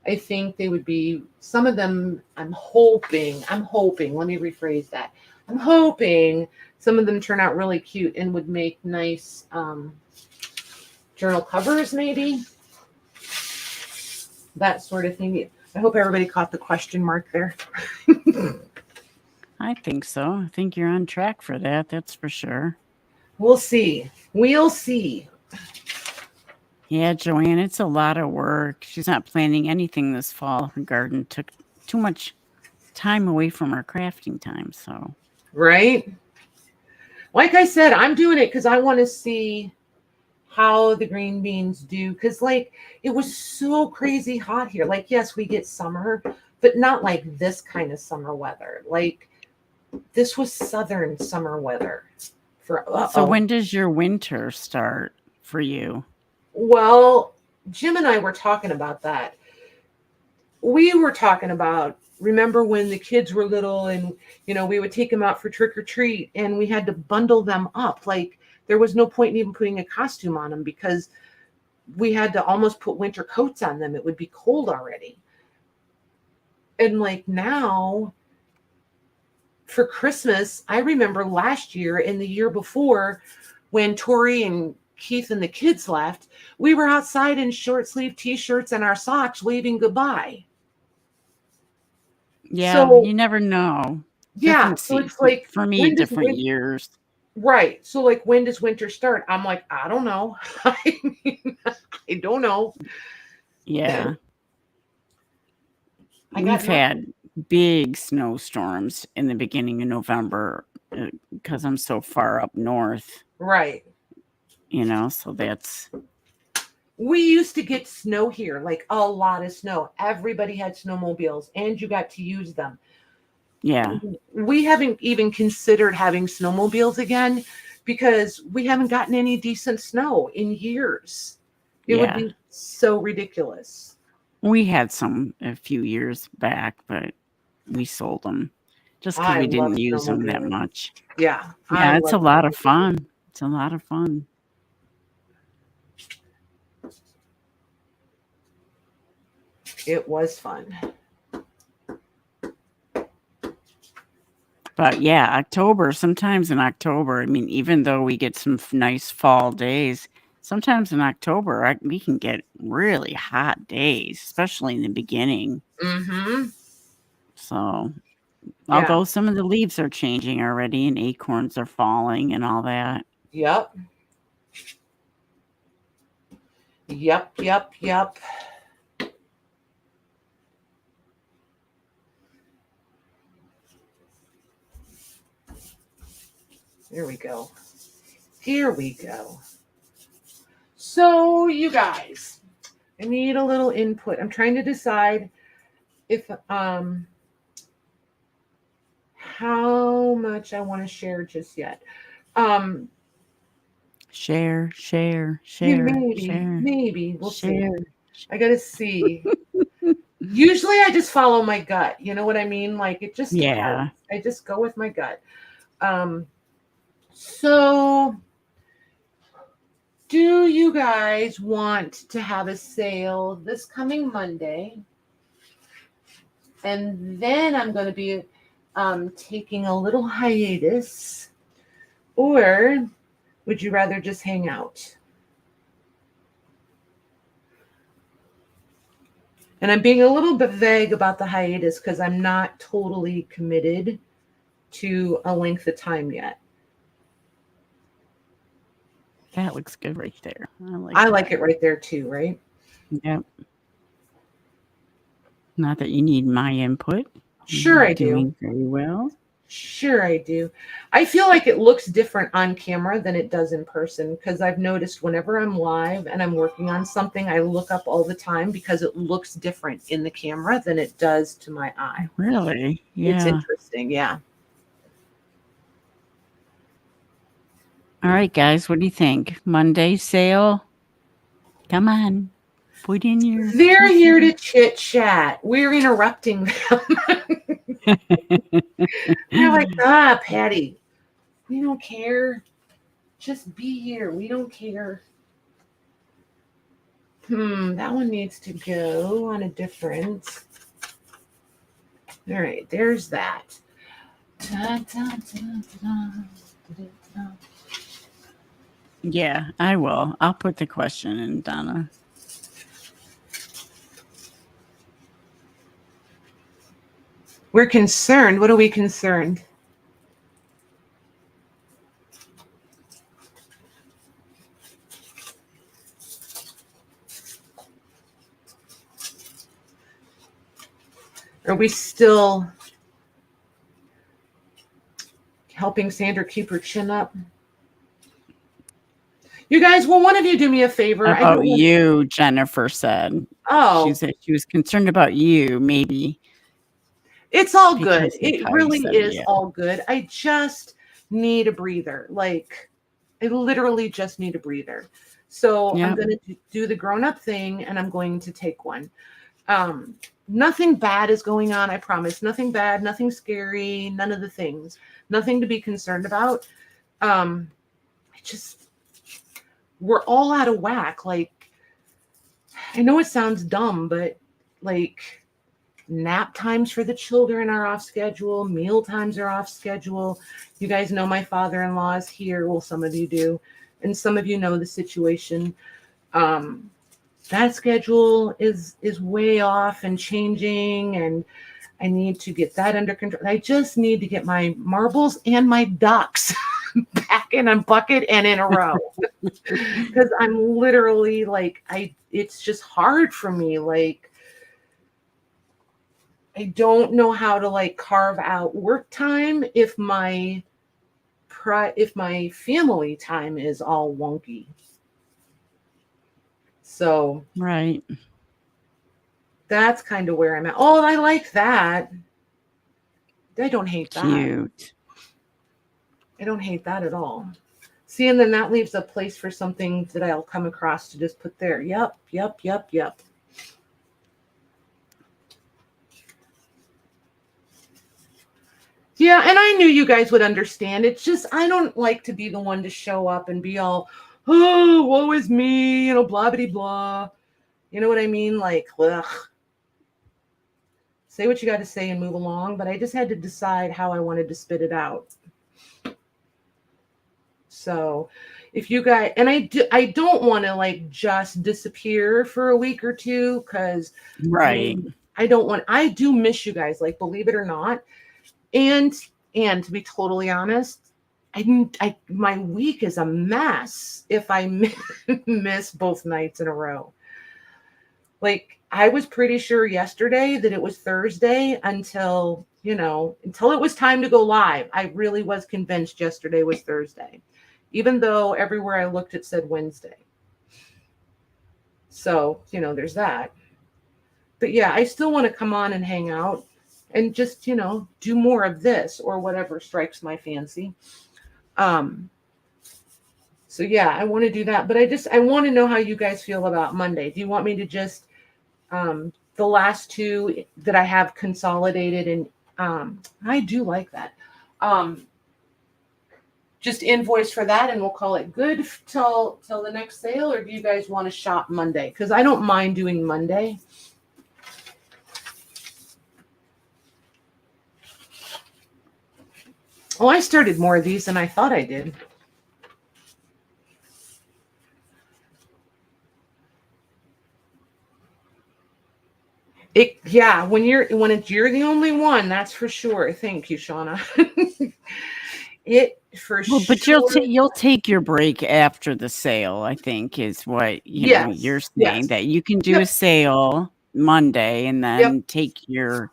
I think they would be, some of them, I'm hoping, let me rephrase that. I'm hoping some of them turn out really cute and would make nice journal covers, maybe. That sort of thing. I hope everybody caught the question mark there. I think so. I think you're on track for that. That's for sure. We'll see. We'll see. Yeah, Joanne, it's a lot of work. She's not planning anything this fall. Her garden took too much time away from our crafting time. So, right? Like I said, I'm doing it because I want to see how the green beans do. Because, like, it was so crazy hot here. Like, yes, we get summer, but not like this kind of summer weather. Like, this was southern summer weather. So when does your winter start for you? Well, Jim and I were talking about that. We were talking about, remember when the kids were little and, we would take them out for trick or treat and we had to bundle them up. Like there was no point in even putting a costume on them because we had to almost put winter coats on them. It would be cold already. And like now for Christmas, I remember last year and the year before when Tori and Keith and the kids left, we were outside in short sleeve t-shirts and our socks waving goodbye. Yeah, So you never know. yeah, Different so it's like for me, different years. Right. So like when does winter start? I'm like, I don't know. I mean, I don't know. Yeah. We've had big snowstorms in the beginning of November because I'm so far up north. Right. So that's. We used to get snow here, like a lot of snow. Everybody had snowmobiles and you got to use them. Yeah. We haven't even considered having snowmobiles again because we haven't gotten any decent snow in years. It would be so ridiculous. We had some a few years back, but we sold them just because we didn't use them that much. Yeah. Yeah, it's a lot of fun. It's a lot of fun. It was fun. But yeah, October, sometimes in October, I mean, even though we get some nice fall days, sometimes in October, we can get really hot days, especially in the beginning. Mm-hmm. So, although some of the leaves are changing already and acorns are falling and all that. Yep. There we go. Here we go. So you guys, I need a little input. I'm trying to decide if how much I want to share just yet. Share. Maybe we'll see. I gotta see. Usually I just follow my gut. You know what I mean? Like it just depends. I just go with my gut. So do you guys want to have a sale this coming Monday? And then I'm going to be taking a little hiatus. Or would you rather just hang out? And I'm being a little bit vague about the hiatus because I'm not totally committed to a length of time yet. That looks good right there. I like it right there too, right? Yep. Not that you need my input. Sure, I do. Doing very well. Sure, I do. I feel like it looks different on camera than it does in person because I've noticed whenever I'm live and I'm working on something, I look up all the time because it looks different in the camera than it does to my eye. Really? Yeah. It's interesting. Yeah. All right, guys, what do you think? Monday sale? Come on. Put in your... They're here to chit chat. We're interrupting them. They're like, Patty, we don't care. Just be here. We don't care. That one needs to go on a different. All right, there's that. Yeah, I will. I'll put the question in, Donna. We're concerned. What are we concerned? Are we still helping Sandra keep her chin up? You guys, will one of you do me a favor? About you, Jennifer said. Oh. She said she was concerned about you, maybe. It's all good. It really is all good. I just need a breather. Like, I literally just need a breather. So I'm Yep. going to do the grown-up thing, and I'm going to take one. Nothing bad is going on, I promise. Nothing bad, nothing scary, none of the things. Nothing to be concerned about. We're all out of whack. Like, I know it sounds dumb, but like nap times for the children are off schedule. Meal times are off schedule. You guys know my father-in-law is here. Well, some of you do. And some of you know the situation. That schedule is way off and changing, and I need to get that under control. I just need to get my marbles and my ducks back in a bucket and in a row. Because I'm literally like, it's just hard for me. Like, I don't know how to like carve out work time if my family time is all wonky. So Right. that's kind of where I'm at. Oh, I like that. I don't hate that. Cute. I don't hate that at all. See, and then that leaves a place for something that I'll come across to just put there. Yep. Yeah, and I knew you guys would understand. It's just I don't like to be the one to show up and be all, oh, woe is me, blah, blah, blah. You know what I mean? Like, ugh. Say what you got to say and move along. But I just had to decide how I wanted to spit it out. So if you guys, and I don't want to like just disappear for a week or two, because Right. I do miss you guys, like, believe it or not. And to be totally honest, my week is a mess if I miss both nights in a row. Like, I was pretty sure yesterday that it was Thursday until it was time to go live. I really was convinced yesterday was Thursday, even though everywhere I looked, it said Wednesday. So, there's that. But yeah, I still want to come on and hang out and just, do more of this or whatever strikes my fancy. So yeah, I want to do that, but I want to know how you guys feel about Monday. Do you want me to just, the last two that I have consolidated, and I do like that. Just invoice for that and we'll call it good till the next sale? Or do you guys want to shop Monday? Because I don't mind doing Monday. Oh, I started more of these than I thought I did. When you're the only one, that's for sure. Thank you, Shauna. But you'll take your break after the sale, I think, is what you're saying. That you can do a sale Monday and then take your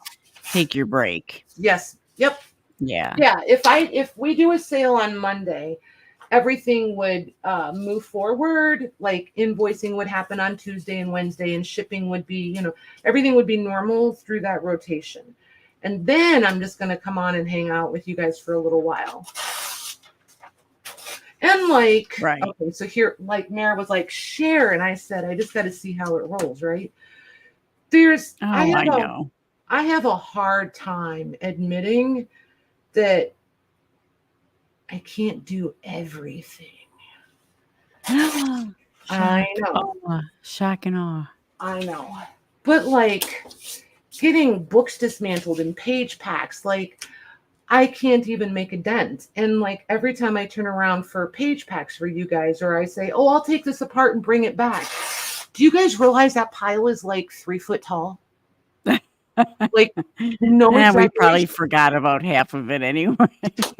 break. Yes. Yep. Yeah. Yeah. If we do a sale on Monday, everything would move forward. Like, invoicing would happen on Tuesday and Wednesday, and shipping would be, everything would be normal through that rotation. And then I'm just going to come on and hang out with you guys for a little while. And like, right. Okay, so here, like, Mara was like, share. And I said, I just got to see how it rolls, right? I have a hard time admitting that I can't do everything. I know. Shock and awe. I know. But like, getting books dismantled and page packs, like, I can't even make a dent. And like, every time I turn around for page packs for you guys, or I say, oh, I'll take this apart and bring it back. Do you guys realize that pile is like 3 foot tall? Like, no, we probably forgot about half of it anyway.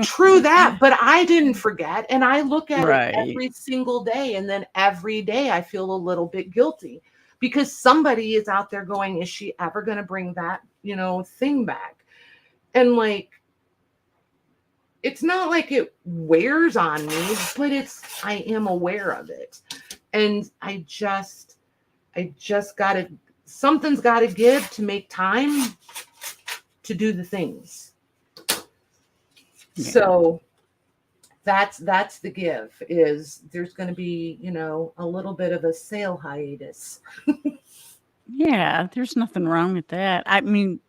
True that, but I didn't forget, and I look at it every single day, and then every day I feel a little bit guilty because somebody is out there going, is she ever going to bring that, thing back? And like, it's not like it wears on me, but I am aware of it. And I just gotta, something's gotta give to make time to do the things. Yeah. So That's the give, is there's going to be, a little bit of a sale hiatus. Yeah, there's nothing wrong with that. I mean,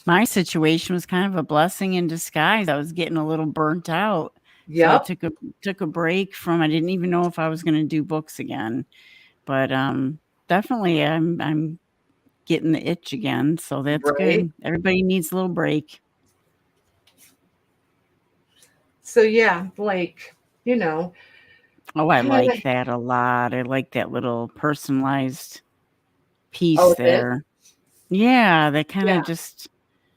my situation was kind of a blessing in disguise. I was getting a little burnt out. So I Yep. took a break from, I didn't even know if I was going to do books again. But definitely I'm getting the itch again, so that's Right. good. Everybody needs a little break. So yeah, like, Oh, I kinda, like that a lot. I like that little personalized oh, piece it is? there. Yeah, that kind Yeah. of just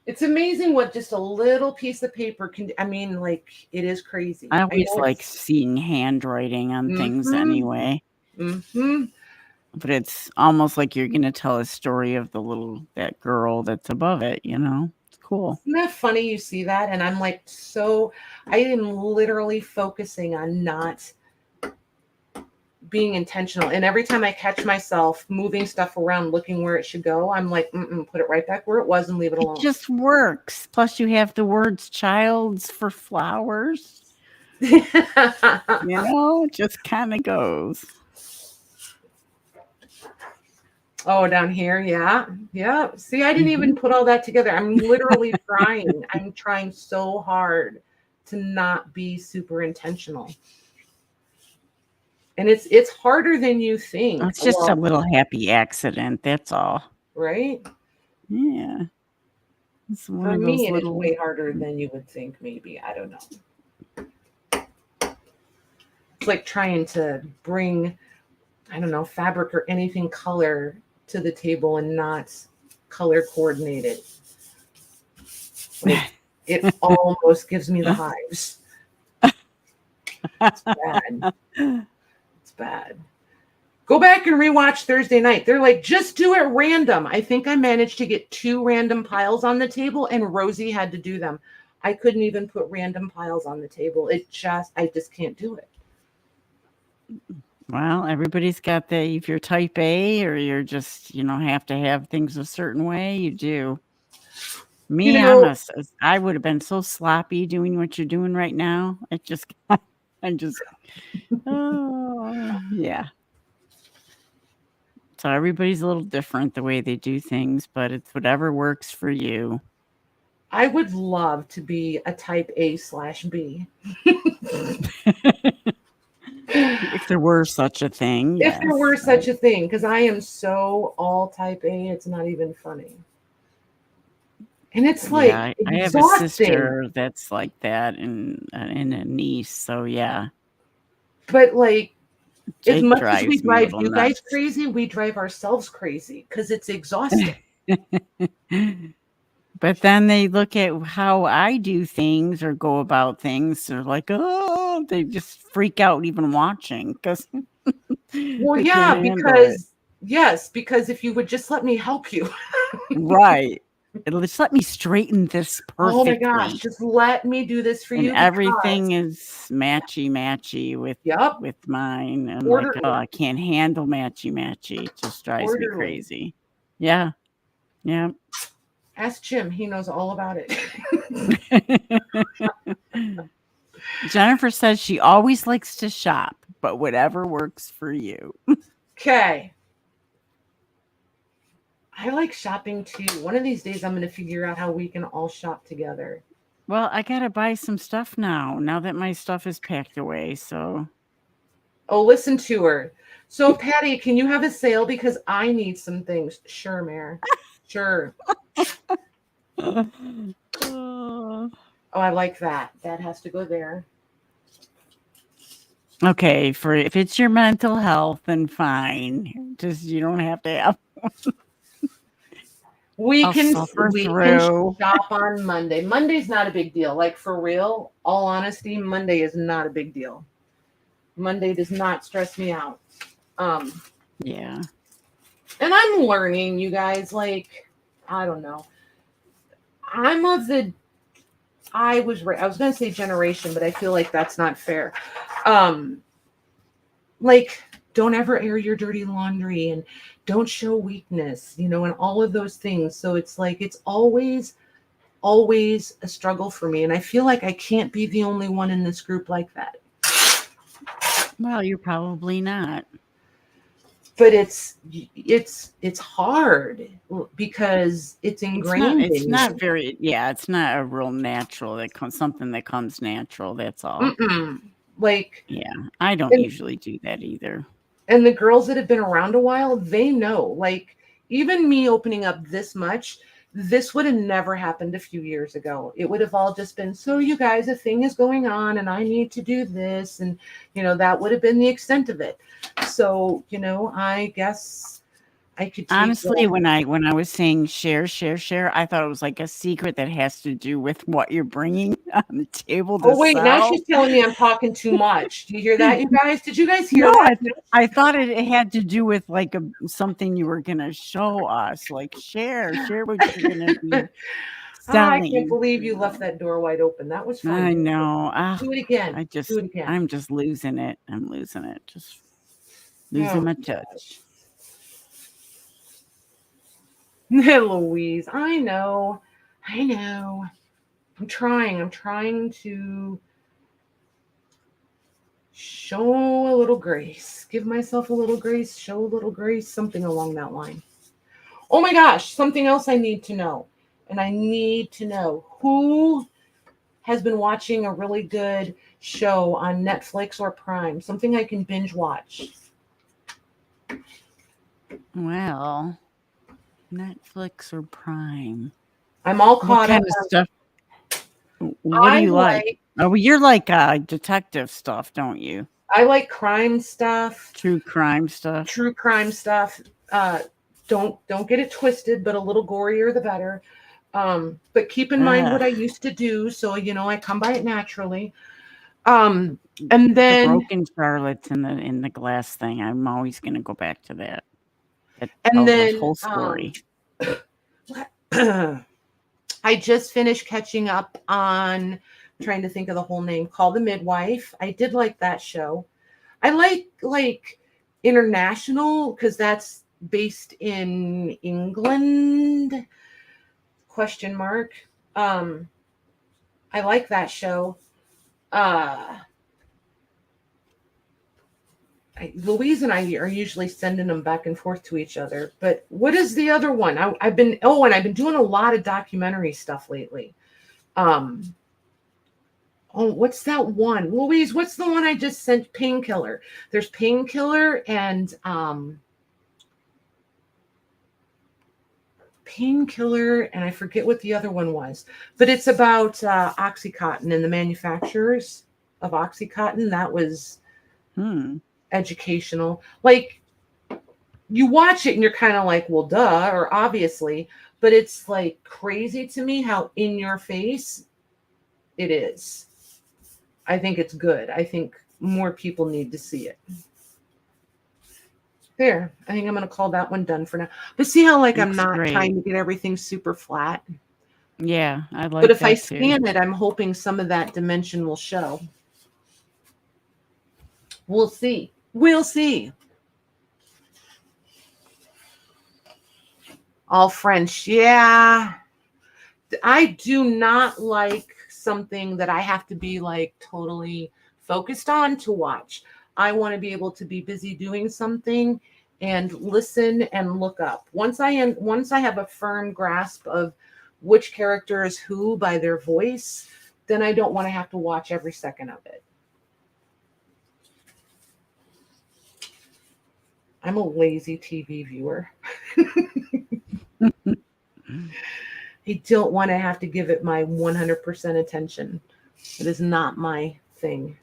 It's amazing what just a little piece of paper can, I mean, like, it is crazy. I I always know like it's, seeing handwriting on things mm-hmm, anyway. mm-hmm. But it's almost like you're gonna tell a story of that girl that's above it, you know? It's cool. Isn't that funny you see that? And I'm like, I am literally focusing on not being intentional. And every time I catch myself moving stuff around, looking where it should go, I'm like, put it right back where it was and leave it It alone. just works. Plus you have the words childs for flowers. It just kind of goes. Oh, down here. Yeah. Yeah. See, I didn't even put all that together. I'm literally trying. I'm trying so hard to not be super intentional. And it's harder than you think. It's just a little happy accident, that's all. Right? Yeah. It's one For of me, those it is little way harder than you would think, maybe. I don't know. It's like trying to bring, I don't know, fabric or anything color to the table and not color coordinated. Like, it almost gives me the hives. It's bad. It's bad. Go back and rewatch Thursday night. They're like, just do it random. I think I managed to get 2 random piles on the table, and Rosie had to do them. I couldn't even put random piles on the table. I just can't do it. Well, everybody's got if you're type A or you're just, have to have things a certain way, you do. Me, I would have been so sloppy doing what you're doing right now. Oh, yeah. So everybody's a little different the way they do things, but it's whatever works for you. I would love to be a type A/B. If there were such a thing, If there yes. were such a thing, because I am so all type A, it's not even funny. And it's like I exhausting. have a sister that's like that and a niece, so yeah. But like, as much as we drives me a drive little you guys nuts. crazy, we drive ourselves crazy because it's exhausting. But then they look at how I do things or go about things. They're like, oh, they just freak out even watching because Well, they yeah, can't handle it. because if you would just let me help you. Right. Just let me straighten this Oh my perfectly. gosh, just let me do this for you. And everything is matchy with mine. I'm like, oh, I can't handle matchy. It just drives me crazy. Yeah. Yeah. Ask Jim. He knows all about it. Jennifer says she always likes to shop, but whatever works for you. Okay. I like shopping too. One of these days I'm going to figure out how we can all shop together. Well, I got to buy some stuff now that my stuff is packed away, so. Oh, listen to her. So, Patty, can you have a sale because I need some things? Sure, Mare. Sure. Oh, I like that. That has to go there. Okay, if it's your mental health, then fine. Just you don't have to have. We can shop on Monday. Monday's not a big deal. Like, for real, all honesty, Monday is not a big deal. Monday does not stress me out. Yeah. And I'm learning, you guys, like, I don't know. I was going to say generation, but I feel like that's not fair. Like, don't ever air your dirty laundry and don't show weakness, and all of those things. So it's like, it's always a struggle for me. And I feel like I can't be the only one in this group like that. Well, you're probably not. But it's hard because it's ingrained It's in not you. very, yeah, it's not a real natural, something that comes natural, that's all. Like, Yeah, I don't and, usually do that either. and the girls that have been around a while, they know. Like, even me opening up this much, this would have never happened a few years ago. It would have all just been, so you guys, a thing is going on and I need to do this. And, that would have been the extent of it. So, I guess I could take Honestly, when I was saying share, I thought it was like a secret that has to do with what you're bringing on the table to Oh, wait, now sell. she's telling me I'm talking too much. Do you hear that, you guys? Did you guys hear No, that? I thought it had to do with like something you were gonna show us, like share what you're gonna be I can't selling. believe you left that door wide open. That was fun. I know. Do it again. Do it again. I'm just losing it. I'm losing it. Just Oh, losing my touch. Louise, I know. I'm trying to show a little grace. Give myself a little grace, show a little grace, something along that line. Oh my gosh, something else I need to know. And I need to know who has been watching a really good show on Netflix or Prime, something I can binge watch. Well, Netflix or Prime. I'm all caught What kind up of stuff? What do you like? Oh, you're like detective stuff, don't you? I like crime stuff. True crime stuff. Don't get it twisted, but a little gorier the better. But keep in mind what I used to do, so I come by it naturally. And then the Broken Charlottes in the glass thing. I'm always going to go back to that. That tells the whole story. I just finished catching up on, trying to think of the whole name, Call the Midwife. I did like that show. I like international because that's based in England. ? I like that show. Louise and I are usually sending them back and forth to each other. But what is the other one? I've been doing a lot of documentary stuff lately. What's that one? Louise, what's the one I just sent? Painkiller. There's Painkiller and I forget what the other one was. But it's about Oxycontin and the manufacturers of Oxycontin. That was educational. Like, you watch it and you're kind of like, well, duh, or obviously, but it's like crazy to me how in your face it is. I think it's good. I think more people need to see it. There. I think I'm going to call that one done for now. But see how I'm not trying to get everything super flat? Yeah, I like that. But if I scan it, I'm hoping some of that dimension will show. We'll see. All French. Yeah. I do not like something that I have to be totally focused on to watch. I want to be able to be busy doing something and listen and look up. Once I have a firm grasp of which character is who by their voice, then I don't want to have to watch every second of it. I'm a lazy TV viewer. I don't want to have to give it my 100% attention. It is not my thing.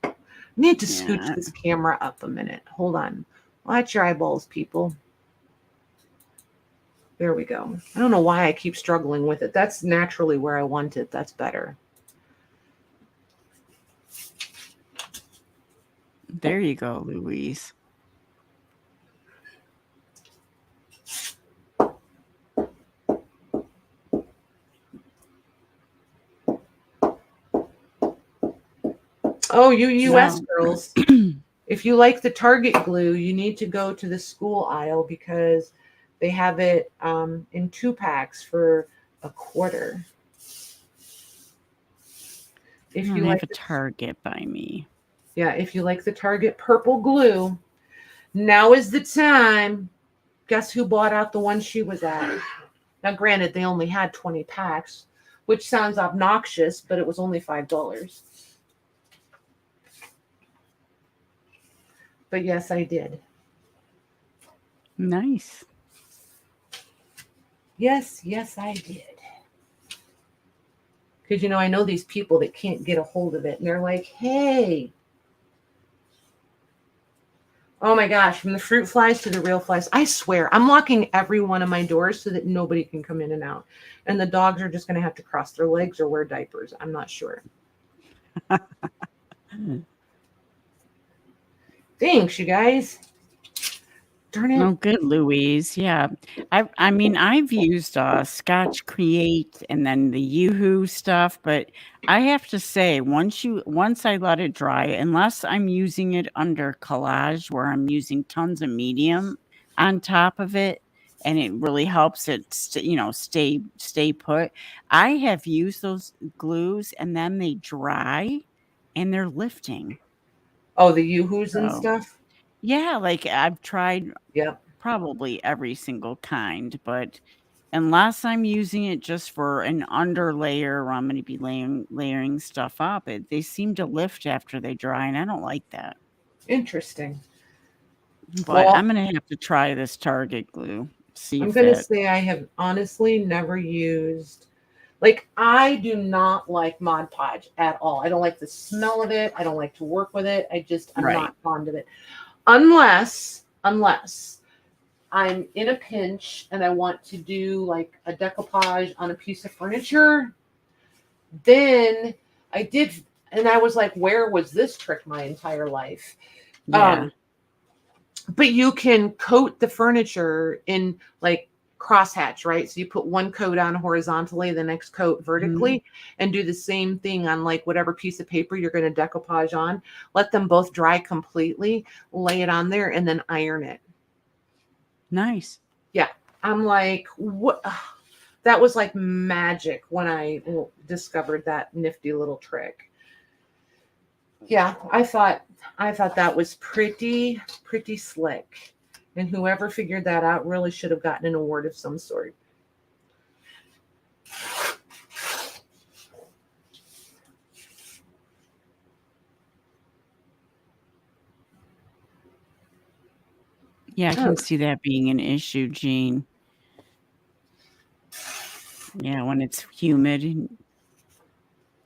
I need to scooch this camera up a minute. Hold on. Watch your eyeballs, people. There we go. I don't know why I keep struggling with it. That's naturally where I want it. That's better. There you go, Louise. Oh, you U.S. girls. If you like the Target glue, you need to go to the school aisle because they have it in 2-packs for $25. If you have a Target by me. Yeah, if you like the Target purple glue, now is the time. Guess who bought out the one she was at? Now, granted, they only had 20 packs, which sounds obnoxious, but it was only $5. But yes, I did. Nice. Yes, I did. Because, I know these people that can't get a hold of it. And they're like, hey. Oh my gosh, from the fruit flies to the real flies. I swear, I'm locking every one of my doors so that nobody can come in and out. And the dogs are just going to have to cross their legs or wear diapers. I'm not sure. Thanks, you guys. Darn it. Oh, good, Louise. Yeah. I mean, I've used Scotch Create and then the Yoo-Hoo stuff, but I have to say, once I let it dry, unless I'm using it under collage where I'm using tons of medium on top of it, and it really helps it stay put. I have used those glues and then they dry and they're lifting. Oh, the Yoo-Hoos and So stuff? yeah, like I've tried Yep. probably every single kind, but unless I'm using it just for an underlayer or I'm going to be layering stuff up, they seem to lift after they dry, and I don't like that. Interesting. But Well, I'm going to have to try this Target glue. See I'm if going to that. say I have honestly never used, like, I do not like Mod Podge at all. I don't like the smell of it. I don't like to work with it. I'm Right. not fond of it. Unless I'm in a pinch and I want to do like a decoupage on a piece of furniture, then I did, and I was like, where was this trick my entire life? Yeah. But you can coat the furniture in like crosshatch, right? So you put one coat on horizontally, the next coat vertically, and do the same thing on like whatever piece of paper you're going to decoupage on. Let them both dry completely, lay it on there, and then iron it. Nice. Yeah. I'm like, what? That was like magic when I discovered that nifty little trick. Yeah, I thought that was pretty slick. And whoever figured that out really should have gotten an award of some sort. Yeah, I can see that being an issue, Jean. Yeah, when it's humid.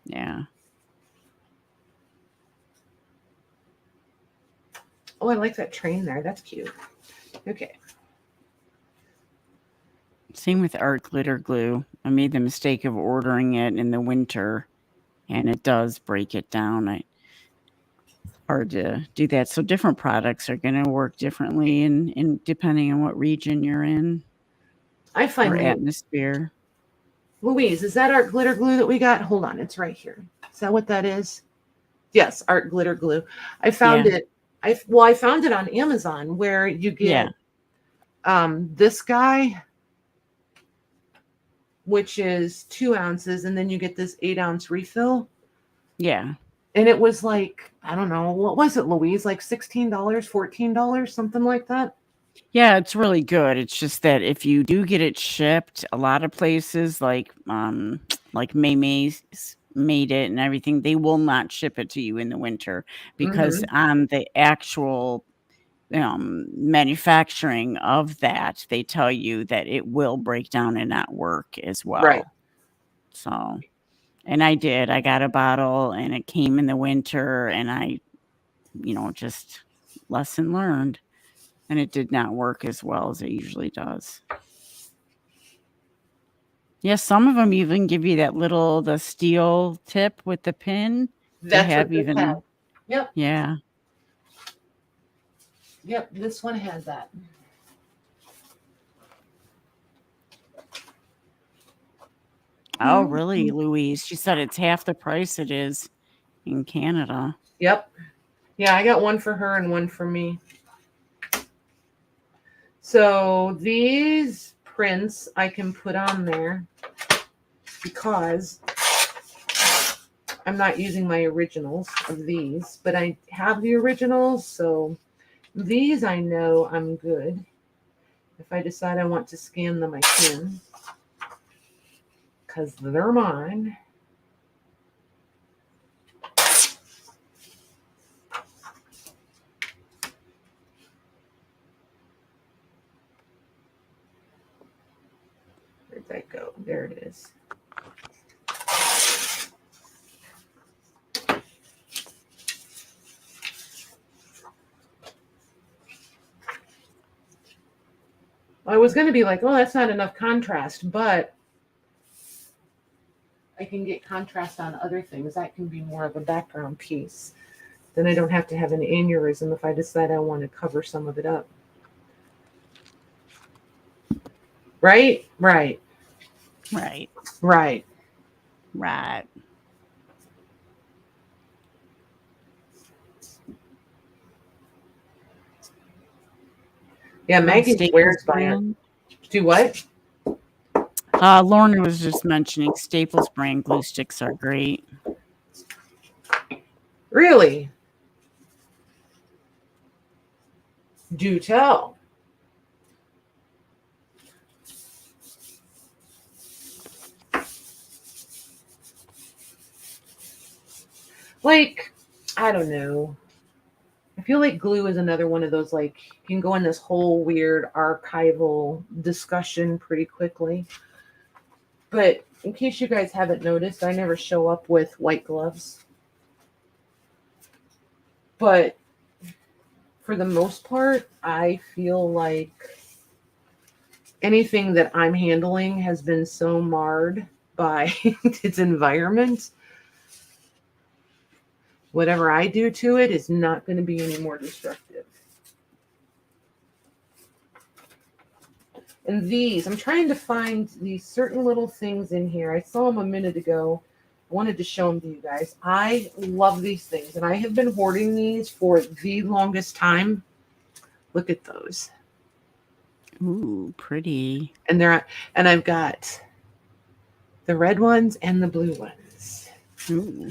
Yeah. Oh, I like that train there. That's cute. Okay. Same with art glitter glue. I made the mistake of ordering it in the winter, and it does break it down. Hard to do that. So different products are going to work differently, and depending on what region you're in I find or atmosphere. Louise, is that art glitter glue that we got? Hold on, it's right here. Is that what that is? Yes, art glitter glue. I found it. I found it on Amazon where you get this guy, which is 2 ounces, and then you get this 8-ounce refill. Yeah. And it was like, I don't know, what was it, Louise? Like $16, $14, something like that? Yeah, it's really good. It's just that if you do get it shipped, a lot of places like May's made it and everything, they will not ship it to you in the winter because on the actual manufacturing of that, they tell you that it will break down and not work as well. Right. So, and I got a bottle and it came in the winter and I, just lesson learned, and it did not work as well as it usually does. Yeah, some of them even give you the steel tip with the pin. That's they have what even. Have. Yep. Yeah. Yep, this one has that. Oh, really, Louise? She said it's half the price it is in Canada. Yep. Yeah, I got one for her and one for me. So these prints I can put on there because I'm not using my originals of these, but I have the originals, so these I know I'm good. If I decide I want to scan them, I can, because they're mine. Where'd that go? There it is. I was going to be like, oh, that's not enough contrast, but I can get contrast on other things. That can be more of a background piece. Then I don't have to have an aneurysm if I decide I want to cover some of it up. Right? Right. Right. Right. Right. Yeah, Maggie swears by it. Do what? Lorna was just mentioning Staples brand glue sticks are great. Really? Do tell. Like, I don't know. I feel like glue is another one of those, like, you can go in this whole weird archival discussion pretty quickly. But in case you guys haven't noticed, I never show up with white gloves. But for the most part, I feel like anything that I'm handling has been so marred by its environment. Whatever I do to it is not going to be any more destructive. And these, I'm trying to find these certain little things in here. I saw them a minute ago. I wanted to show them to you guys. I love these things, and I have been hoarding these for the longest time. Look at those. Ooh, pretty. And I've got the red ones and the blue ones. Ooh.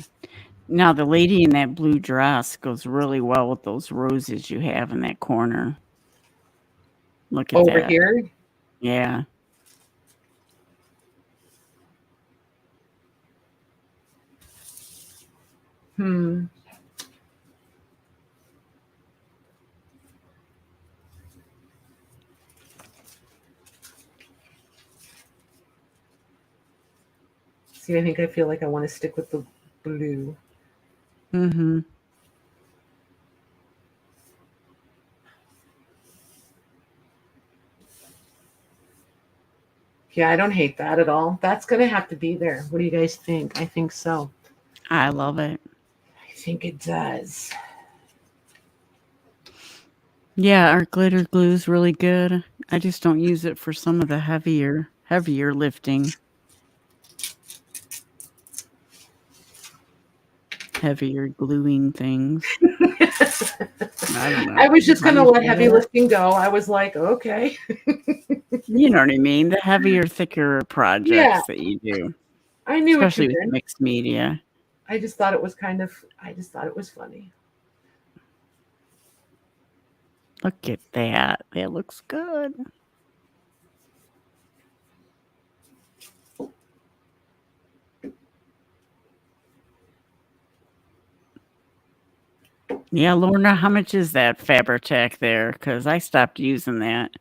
Now the lady in that blue dress goes really well with those roses you have in that corner. Look at Over that. here? Yeah. See, I feel like I want to stick with the blue. Mm-hmm. Yeah, I don't hate that at all. That's going to have to be there. What do you guys think? I think so. I love it. I think it does. Yeah, our glitter glue is really good. I just don't use it for some of the heavier lifting. Heavier gluing things. I don't know. I was just going to let heavy lifting go. I was like, okay. You know what I mean? The heavier, thicker projects that you do. I knew especially what you with did. mixed media. I just thought it was funny. Look at that. That looks good. Yeah, Lorna, how much is that Fabri-Tac there? Because I stopped using that.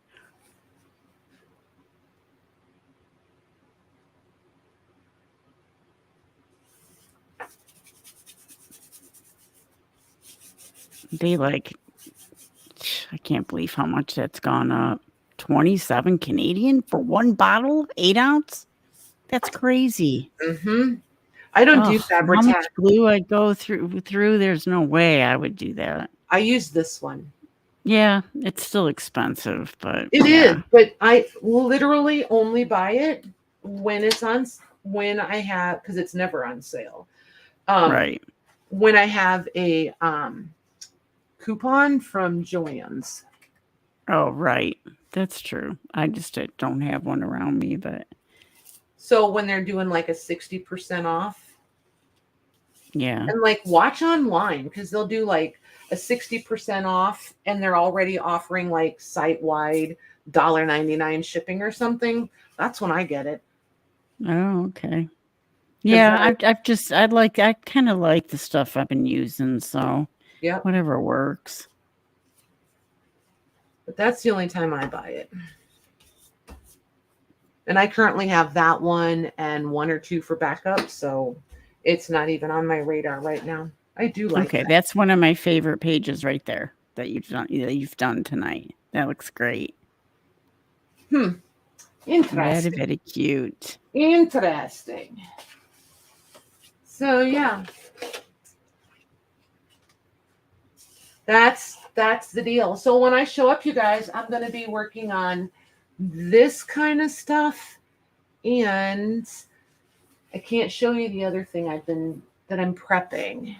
They I can't believe how much that's gone up. 27 Canadian for one bottle, 8 ounce? That's crazy. Mm-hmm. I don't do Fabri-Tac. How much glue I go through, there's no way I would do that. I use this one. Yeah, it's still expensive, but it is. But I literally only buy it when it's on, because it's never on sale. Right. When I have a coupon from Joann's. Oh, right. That's true. I just don't have one around me, but. So when they're doing like a 60% off, Yeah. And like watch online, because they'll do like a 60% off and they're already offering like site-wide $1.99 shipping or something. That's when I get it. Oh, okay. Yeah, I kind of like the stuff I've been using, so Yep. whatever works. But that's the only time I buy it. And I currently have that one and one or two for backup, so it's not even on my radar right now. I do like Okay, that. that's one of my favorite pages right there that you've done tonight. That looks great. Very, Interesting. very cute. Interesting. So yeah. That's the deal. So when I show up, you guys, I'm going to be working on this kind of stuff, and I can't show you the other thing that I'm prepping.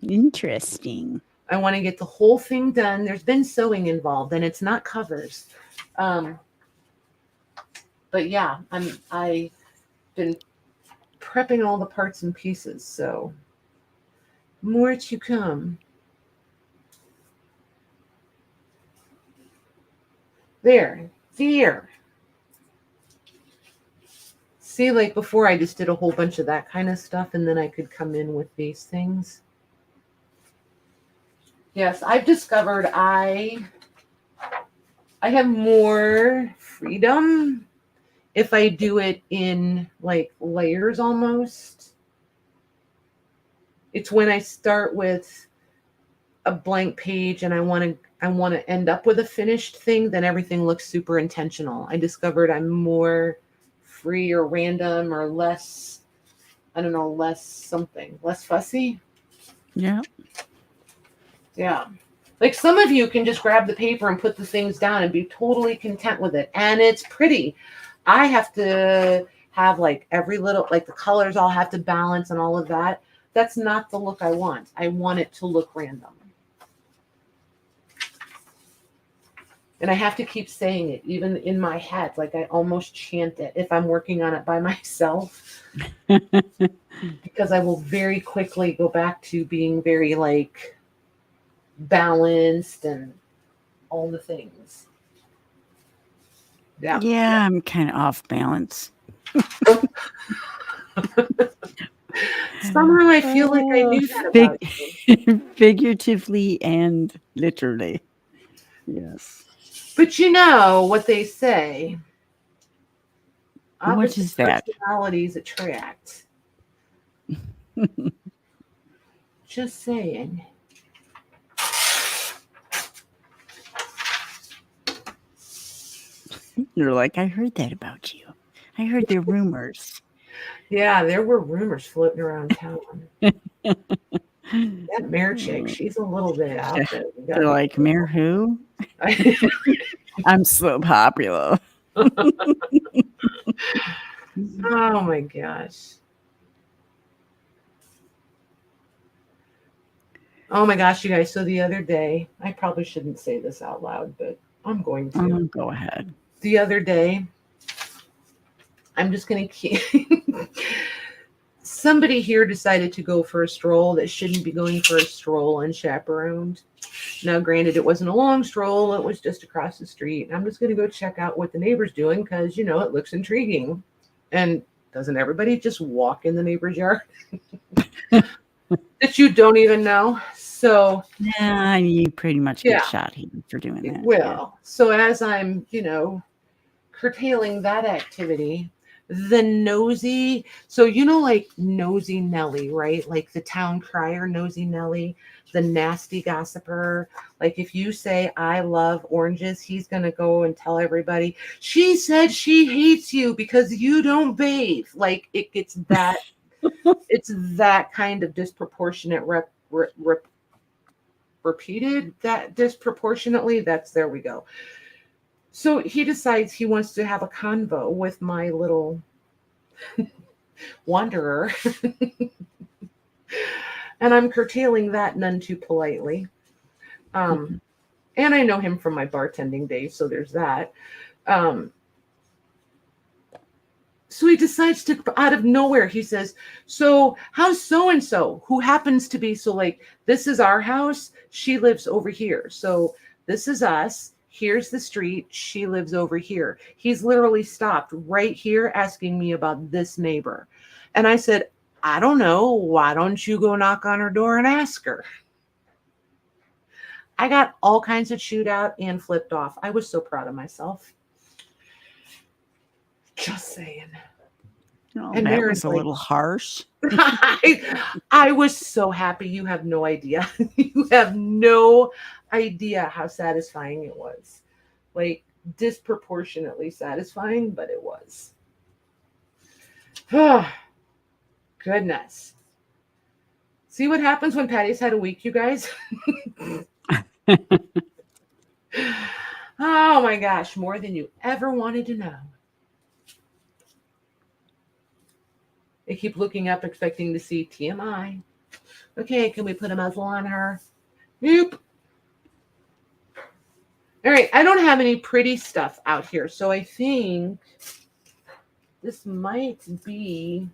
Interesting. I want to get the whole thing done. There's been sewing involved, and it's not covers. But yeah, I've been prepping all the parts and pieces, so more to come. There. See, like before I just did a whole bunch of that kind of stuff, and then I could come in with these things. Yes, I've discovered I have more freedom if I do it in like layers almost. It's when I start with a blank page and I want to end up with a finished thing, then everything looks super intentional. I discovered I'm more free or random or less, I don't know, less fussy. Yeah. Yeah. Like some of you can just grab the paper and put the things down and be totally content with it. And it's pretty. I have to have like every little, like the colors all have to balance and all of that. That's not the look I want. I want it to look random. And I have to keep saying it, even in my head. Like I almost chant it if I'm working on it by myself. Because I will very quickly go back to being very like balanced and all the things. Yeah. Yeah, I'm kind of off balance. Somehow I feel like I knew that about you. Figuratively and literally. Yes. But you know what they say. What is that? Personalities attract. Just saying. You're like, I heard that about you. I heard the rumors. Yeah, there were rumors floating around town. That Mare chick, she's a little bit out there. They're like, Mare who? I'm so popular. Oh my gosh. Oh my gosh, you guys. So the other day, I probably shouldn't say this out loud, but I'm going to. Go ahead. The other day, I'm just going to keep. Somebody here decided to go for a stroll that shouldn't be going for a stroll unchaperoned. Now, granted, it wasn't a long stroll. It was just across the street. I'm just going to go check out what the neighbor's doing because, you know, it looks intriguing. And doesn't everybody just walk in the neighbor's yard that you don't even know? So yeah, you pretty much get shot here for doing that. Well, yeah. So as I'm, you know, curtailing that activity, the nosy, so you know, like Nosy Nelly, right? Like the town crier, Nosy Nelly, the nasty gossiper. Like if you say I love oranges, he's gonna go and tell everybody she said she hates you because you don't bathe. Like it gets that, it's that kind of disproportionate repeated that disproportionately. That's there we go. So he decides he wants to have a convo with my little wanderer. And I'm curtailing that none too politely. And I know him from my bartending days, so there's that. So he decides to, out of nowhere, he says, so how's so-and-so, who happens to be, so like, this is our house, she lives over here. So this is us, here's the street, she lives over here. He's literally stopped right here asking me about this neighbor. And I said, I don't know, why don't you go knock on her door and ask her? I got all kinds of chewed out and flipped off. I was so proud of myself. Just saying. Oh, And that was a little harsh. I was so happy. You have no idea. You have no idea how satisfying it was. Like, disproportionately satisfying, but it was. Oh, goodness. See what happens when Patty's had a week, you guys? Oh my gosh, more than you ever wanted to know. I keep looking up, expecting to see TMI. Okay, can we put a muzzle on her? Nope. All right, I don't have any pretty stuff out here, so I think this might be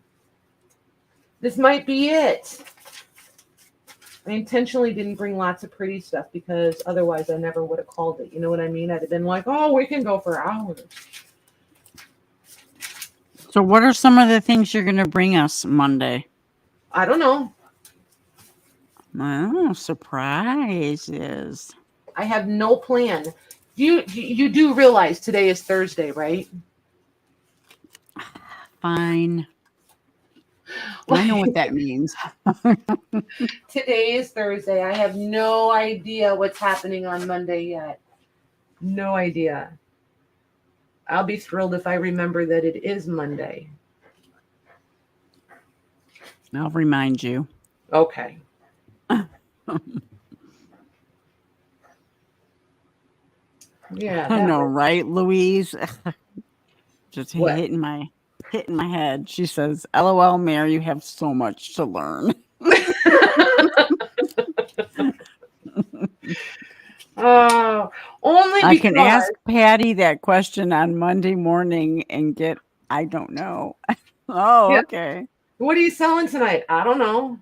it. I intentionally didn't bring lots of pretty stuff because otherwise I never would have called it. You know what I mean? I'd have been like, oh, we can go for hours. So what are some of the things you're going to bring us Monday? I don't know. Oh, surprises. I have no plan. You do realize today is Thursday, right? Fine. I know what that means. Today is Thursday. I have no idea what's happening on Monday yet. No idea. I'll be thrilled if I remember that it is Monday. I'll remind you. Okay. Yeah. I know, right, Louise? Just What? hitting my head. She says, LOL, Mary, you have so much to learn. Oh, only because I can ask Patty that question on Monday morning and get, I don't know. Oh, yeah. Okay. What are you selling tonight? I don't know.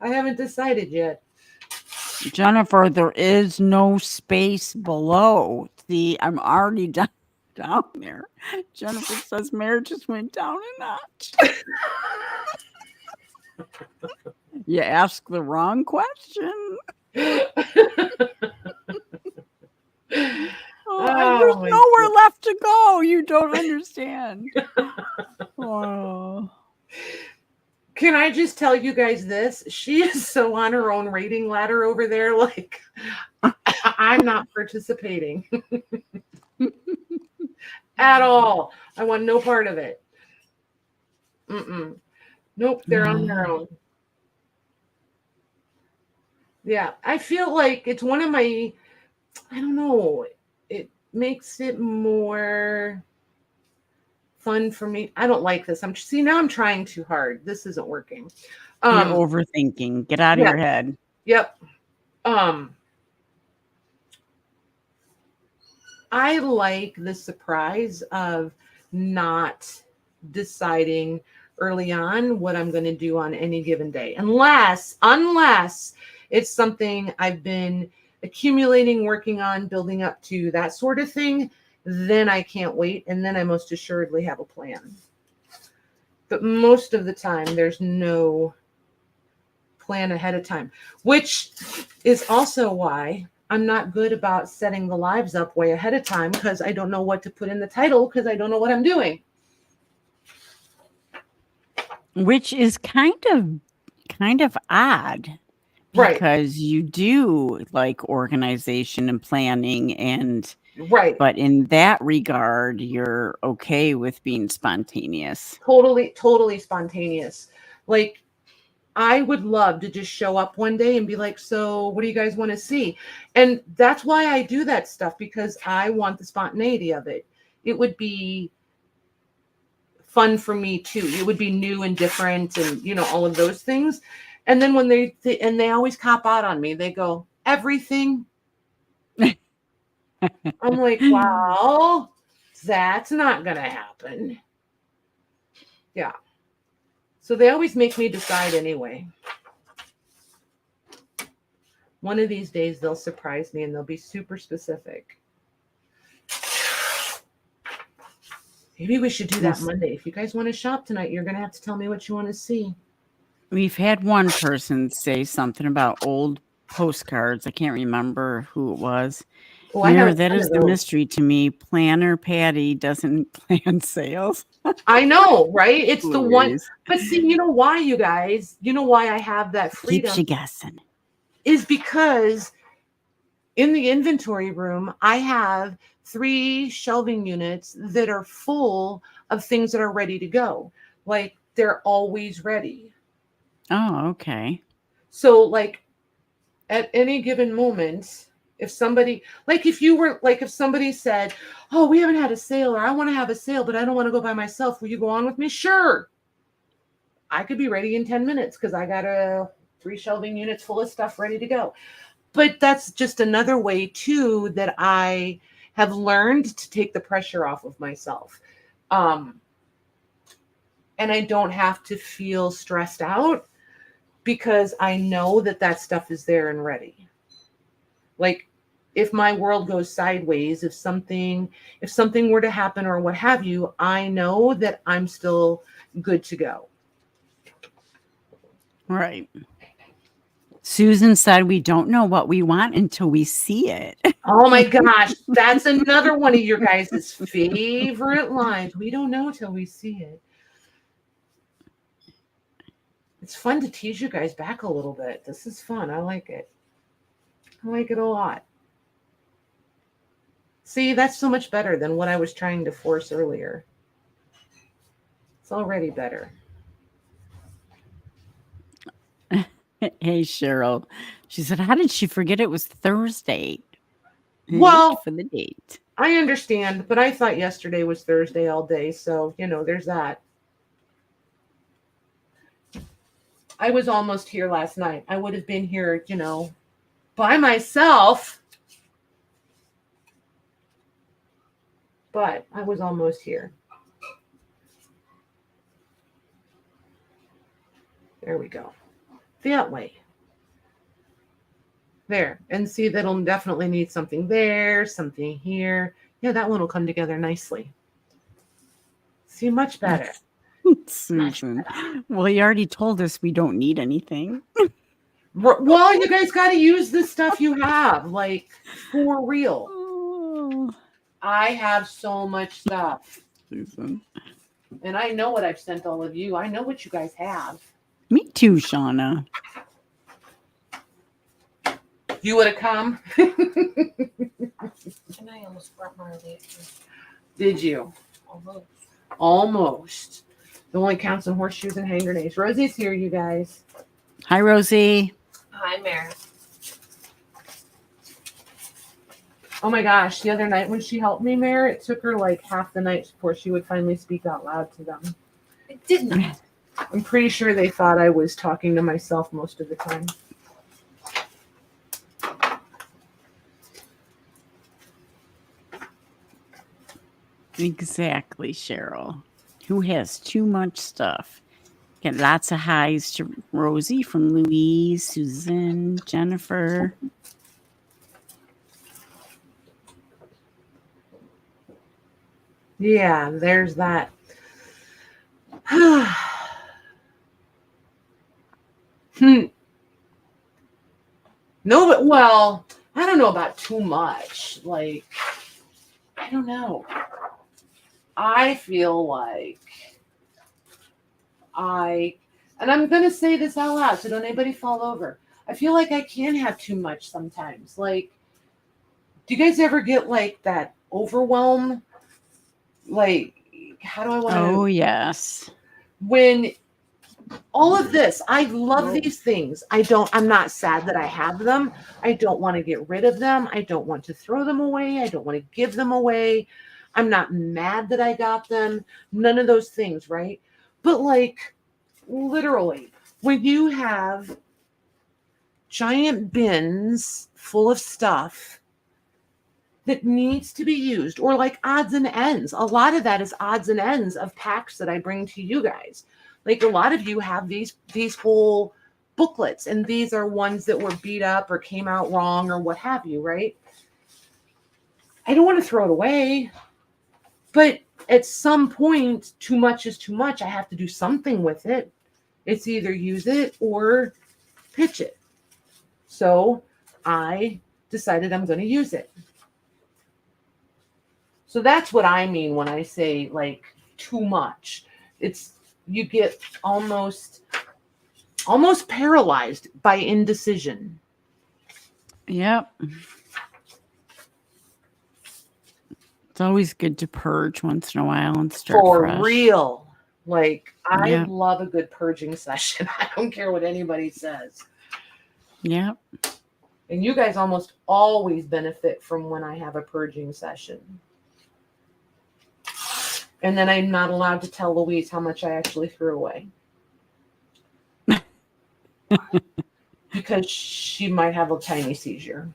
I haven't decided yet. Jennifer, there is no space below. See, I'm already down there. Jennifer says Mary just went down a notch. You asked the wrong question. There's nowhere left to go. You don't understand. Oh. Can I just tell you guys this? She is so on her own rating ladder over there. Like, I'm not participating at all. I want no part of it. Nope, they're on their own. Yeah, I feel like it's one of my, I don't know, it makes it more fun for me. I don't like this. Now I'm trying too hard. This isn't working. You're overthinking. Get out of your head. Yep. I like the surprise of not deciding early on what I'm going to do on any given day, unless it's something I've been accumulating, working on, building up to, that sort of thing. Then I can't wait, and then I most assuredly have a plan. But most of the time, there's no plan ahead of time, which is also why I'm not good about setting the lives up way ahead of time, because I don't know what to put in the title, because I don't know what I'm doing. Which is kind of odd. Because right. You do like organization and planning, and right. But in that regard, you're okay with being spontaneous. Totally spontaneous. Like, I would love to just show up one day and be like, so what do you guys want to see? And that's why I do that stuff, because I want the spontaneity of it. It would be fun for me too. It would be new and different, and all of those things. And then when they always cop out on me, they go, everything. I'm like, wow, that's not gonna happen. Yeah. So they always make me decide anyway. One of these days they'll surprise me and they'll be super specific. Maybe we should do that Yes. Monday. If you guys want to shop tonight, you're going to have to tell me what you want to see. We've had one person say something about old postcards. I can't remember who it was. Oh, I have Mary, a that ton is of the those. mystery to me. Planner Patty doesn't plan sales. I know, right? It's the one. Louise. But see, you know why, you guys? You know why I have that Keeps you freedom? guessing. Is because in the inventory room, I have 3 shelving units that are full of things that are ready to go. Like they're always ready. Oh, okay. So like at any given moment, if somebody, like if you were, like if somebody said, oh, we haven't had a sale, or I want to have a sale, but I don't want to go by myself. Will you go on with me? Sure. I could be ready in 10 minutes because I got 3 shelving units full of stuff ready to go. But that's just another way too that I have learned to take the pressure off of myself. And I don't have to feel stressed out because I know that that stuff is there and ready. Like if my world goes sideways, if something were to happen or what have you, I know that I'm still good to go. Right. Susan said we don't know what we want until we see it. Oh my gosh, that's another one of your guys' favorite lines. We don't know till we see it. It's fun to tease you guys back a little bit. This is fun. I like it. I like it a lot. See, that's so much better than what I was trying to force earlier. It's already better. Hey, Cheryl. She said, how did she forget it was Thursday? Well, for the date. I understand, but I thought yesterday was Thursday all day. So, there's that. I was almost here last night. I would have been here, by myself. But I was almost here. There we go. That way. There. And see, that'll definitely need something there, something here. Yeah, that one will come together nicely. See, much better. Susan. Well, you already told us we don't need anything. Well, you guys got to use the stuff you have, like, for real. Oh, I have so much stuff. Susan. And I know what I've sent all of you. I know what you guys have. Me too, Shauna. You would have come? And I almost brought Marley. Did you? Almost. Almost. It only counts in horseshoes and hand grenades. Rosie's here, you guys. Hi, Rosie. Hi, Mary. Oh my gosh, the other night when she helped me, Mare, it took her like half the night before she would finally speak out loud to them. It did not. I'm pretty sure they thought I was talking to myself most of the time. Exactly, Cheryl. Who has too much stuff? Get lots of highs to Rosie from Louise, Susan, Jennifer. Yeah, there's that. No, but well, I don't know about too much. Like, I don't know. I feel like and I'm going to say this out loud, so don't anybody fall over. I feel like I can have too much sometimes. Like, do you guys ever get like that overwhelm? Like, how do I want to? Oh, yes. When all of this, I love these things. I'm not sad that I have them. I don't want to get rid of them. I don't want to throw them away. I don't want to give them away. I'm not mad that I got them. None of those things, right? But like, literally, when you have giant bins full of stuff that needs to be used, or like odds and ends. A lot of that is odds and ends of packs that I bring to you guys. Like a lot of you have these whole booklets, and these are ones that were beat up or came out wrong or what have you, right? I don't want to throw it away, but at some point, too much is too much. I have to do something with it. It's either use it or pitch it. So I decided I'm going to use it. So that's what I mean when I say like too much. It's you get almost paralyzed by indecision. Yep. It's always good to purge once in a while and start For fresh. real. Like I Yep. love a good purging session. I don't care what anybody says. Yep. And you guys almost always benefit from when I have a purging session. And then I'm not allowed to tell Louise how much I actually threw away. Because she might have a tiny seizure.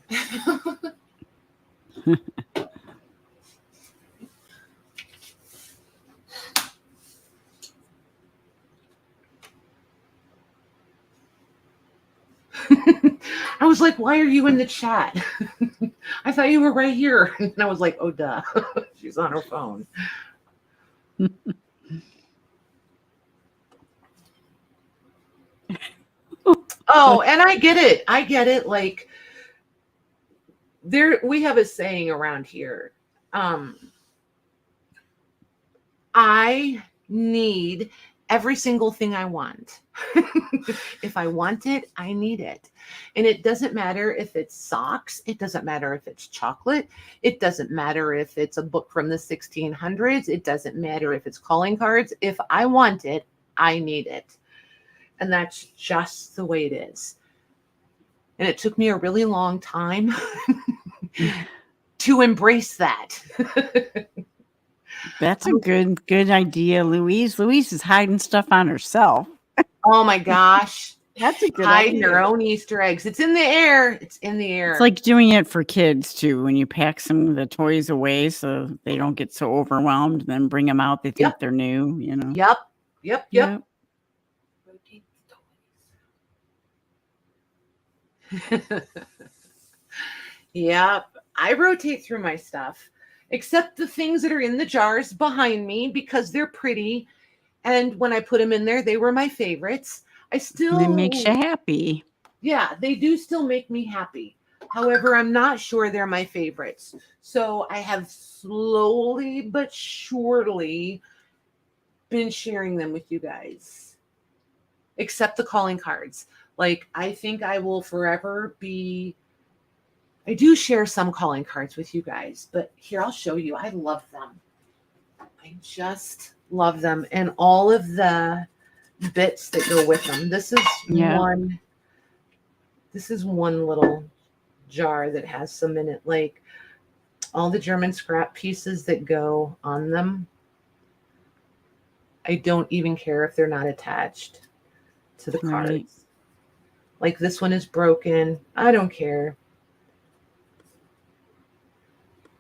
I was like, why are you in the chat? I thought you were right here. And I was like, oh, duh. She's on her phone. Oh, and I get it. I get it. Like, we have a saying around here. I need every single thing I want. If I want it, I need it. And it doesn't matter if it's socks. It doesn't matter if it's chocolate. It doesn't matter if it's a book from the 1600s. It doesn't matter if it's calling cards. If I want it, I need it. And that's just the way it is. And it took me a really long time to embrace that. That's a good idea, Louise. Louise is hiding stuff on herself. Oh my gosh. That's a good Hiding idea. your own Easter eggs. It's in the air. It's in the air. It's like doing it for kids too. When you pack some of the toys away so they don't get so overwhelmed, and then bring them out. They think they're new, you know. Yep. Rotate the toys. Yep. I rotate through my stuff, except the things that are in the jars behind me because they're pretty. And when I put them in there, they were my favorites. It makes you happy. Yeah, they do still make me happy. However, I'm not sure they're my favorites. So I have slowly but surely been sharing them with you guys. Except the calling cards. Like, I think I will forever be... I do share some calling cards with you guys, but here, I'll show you. I love them. I just love them. And all of the bits that go with them. This is one little jar that has some in it, like all the German scrap pieces that go on them. I don't even care if they're not attached to the cards. Right. Like this one is broken. I don't care.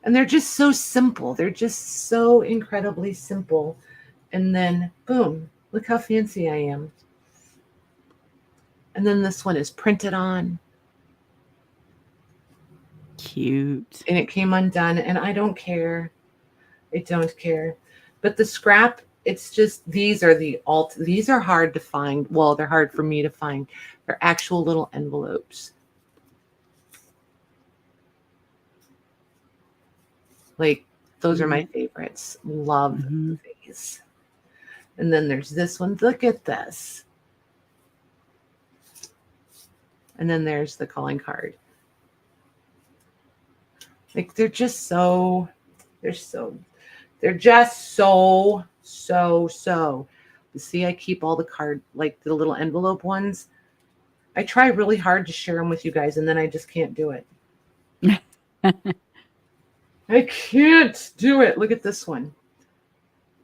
And they're just so simple. They're just so incredibly simple. And then, boom, look how fancy I am. And then this one is printed on. Cute. And it came undone. And I don't care. I don't care. But the scrap, it's just, these are hard to find. Well, they're hard for me to find. They're actual little envelopes. Like, those are my favorites. Love these. And then there's this one. Look at this. And then there's the calling card. Like, they're just so. You see, I keep all the card, like the little envelope ones. I try really hard to share them with you guys, and then I just can't do it. I can't do it. Look at this one.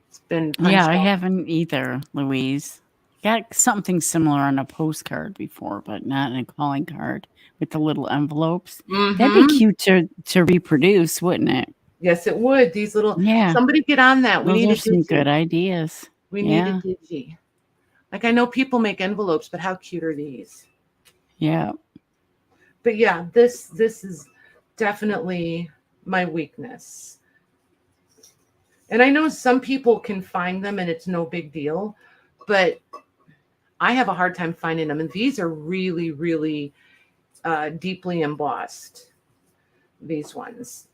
It's been punched I out. haven't either, Louise. got something similar on a postcard before, but not in a calling card with the little envelopes. That'd be cute to reproduce, wouldn't it? Yes, it would. These little, Yeah. somebody get on that. We Those need are a some digi. good ideas. We need a Yeah. digi. Like, I know people make envelopes, but how cute are these? Yeah. But yeah, this is definitely my weakness. And I know some people can find them and it's no big deal, but I have a hard time finding them. And these are really, really deeply embossed, these ones.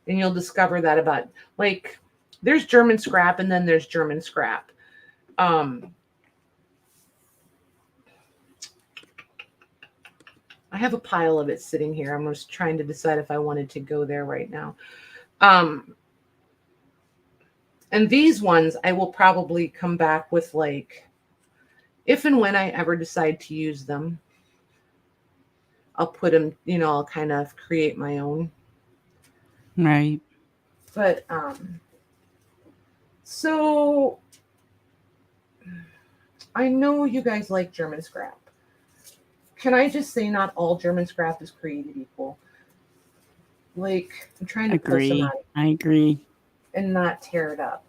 And you'll discover that about, like, there's German scrap and then there's German scrap. I have a pile of it sitting here. I'm just trying to decide if I wanted to go there right now. And these ones, I will probably come back with, like, if and when I ever decide to use them, I'll put them, I'll kind of create my own. Right. But, so I know you guys like German scrap. Can I just say not all German scrap is created equal? Like, I'm trying to pull some out I agree. and not tear it up.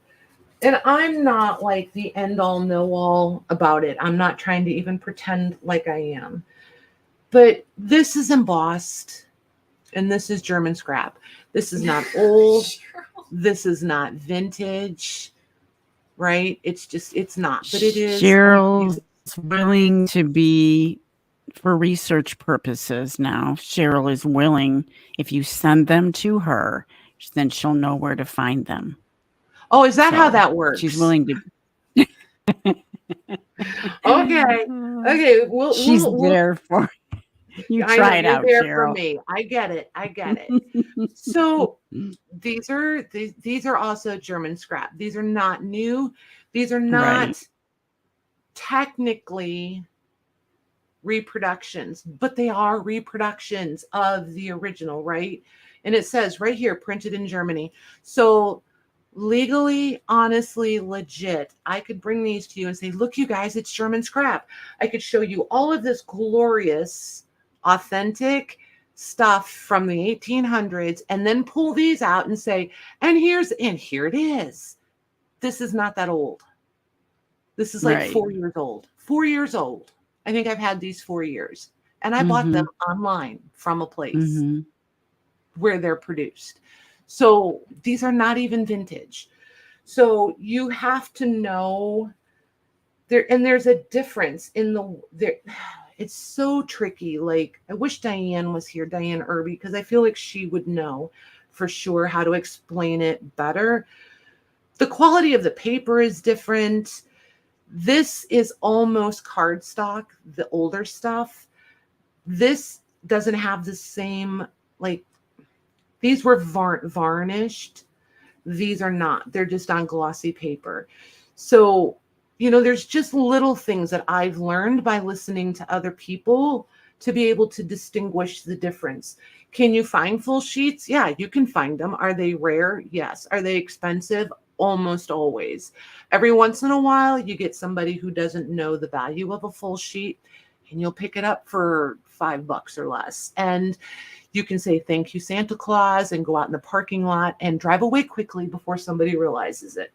And I'm not like the end all know all about it. I'm not trying to even pretend like I am. But this is embossed and this is German scrap. This is not old. This is not vintage, right? It's not, but it is. Cheryl's willing to be, for research purposes now, Cheryl is willing, if you send them to her, then she'll know where to find them. Oh, is that how that works? She's willing to. Okay. She's there for you. Try it out, there Cheryl. for me. I get it. So these are also German scrap. These are not new. These are not technically reproductions, but they are reproductions of the original, right? And it says right here, printed in Germany. So legally, honestly, legit, I could bring these to you and say, look, you guys, it's German scrap. I could show you all of this glorious, authentic stuff from the 1800s and then pull these out and say, and here it is. This is not that old. This is like 4 years old. 4 years old. I think I've had these 4 years. And I bought them online from a place where they're produced. So these are not even vintage. So you have to know there, and there's a difference in there. It's so tricky. Like, I wish Diane was here, Diane Irby, because I feel like she would know for sure how to explain it better. The quality of the paper is different. This is almost cardstock, the older stuff. This doesn't have the same, like, these were varnished. These are not. They're just on glossy paper. So, there's just little things that I've learned by listening to other people to be able to distinguish the difference. Can you find full sheets? Yeah, you can find them. Are they rare? Yes. Are they expensive? Almost always. Every once in a while, you get somebody who doesn't know the value of a full sheet, and you'll pick it up for $5 or less. And you can say, thank you, Santa Claus, and go out in the parking lot and drive away quickly before somebody realizes it.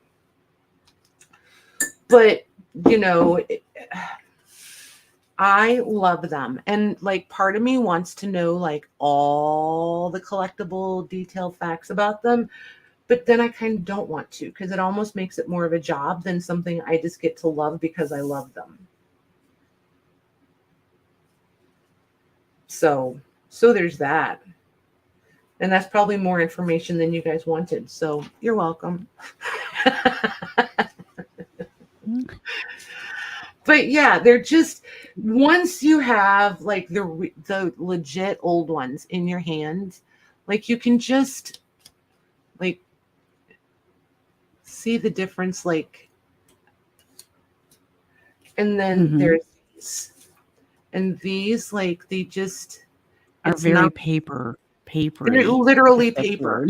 But, I love them. And, like, part of me wants to know, like, all the collectible detailed facts about them. But then I kind of don't want to, because it almost makes it more of a job than something I just get to love because I love them. So there's that. And that's probably more information than you guys wanted. So you're welcome. But yeah, they're just, once you have like the legit old ones in your hand, like, you can just like see the difference, like, and then there's these, and these, like, they just are very paper. They're literally paper.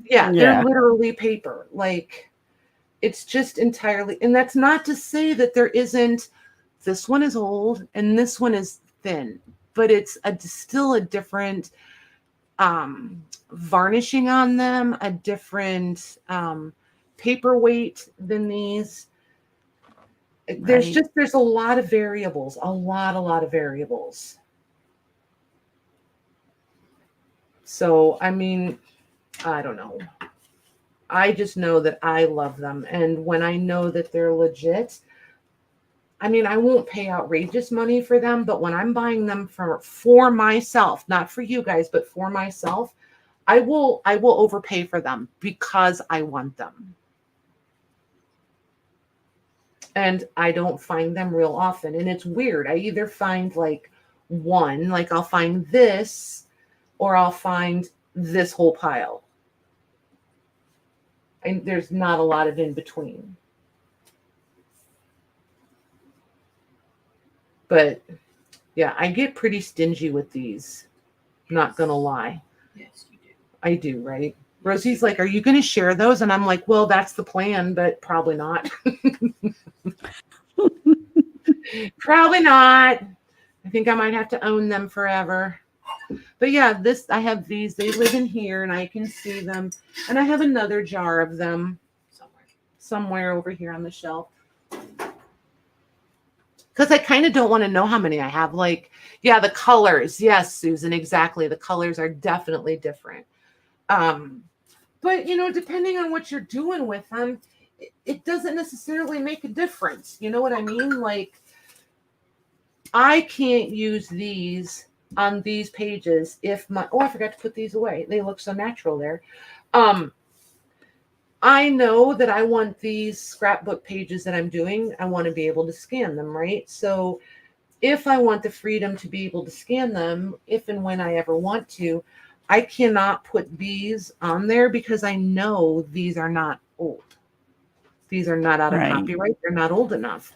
Yeah, they're literally paper. Like, it's just entirely, and that's not to say that there isn't this one is old and this one is thin, but it's still a different varnishing on them, a different paperweight than these. There's a lot of variables, a lot of variables. So, I mean, I don't know. I just know that I love them. And when I know that they're legit, I mean, I won't pay outrageous money for them, but when I'm buying them for myself, not for you guys, but for myself, I will overpay for them because I want them. And I don't find them real often. And it's weird. I either find like one, like I'll find this, or I'll find this whole pile. And there's not a lot of in between. But yeah, I get pretty stingy with these. Not gonna lie. Yes, you do. I do, right? Rosie's like, are you going to share those? And I'm like, well, that's the plan, but probably not. Probably not. I think I might have to own them forever. But yeah, I have these. They live in here and I can see them. And I have another jar of them somewhere over here on the shelf. Because I kind of don't want to know how many I have. Like, yeah, the colors. Yes, Susan, exactly. The colors are definitely different. But, you know, depending on what you're doing with them, it doesn't necessarily make a difference. You know what I mean? Like, I can't use these on these pages if I forgot to put these away. They look so natural there. I know that I want these scrapbook pages that I'm doing, I want to be able to scan them, right? So if I want the freedom to be able to scan them, if and when I ever want to, I cannot put these on there because I know these are not old. These are not out of copyright. They're not old enough.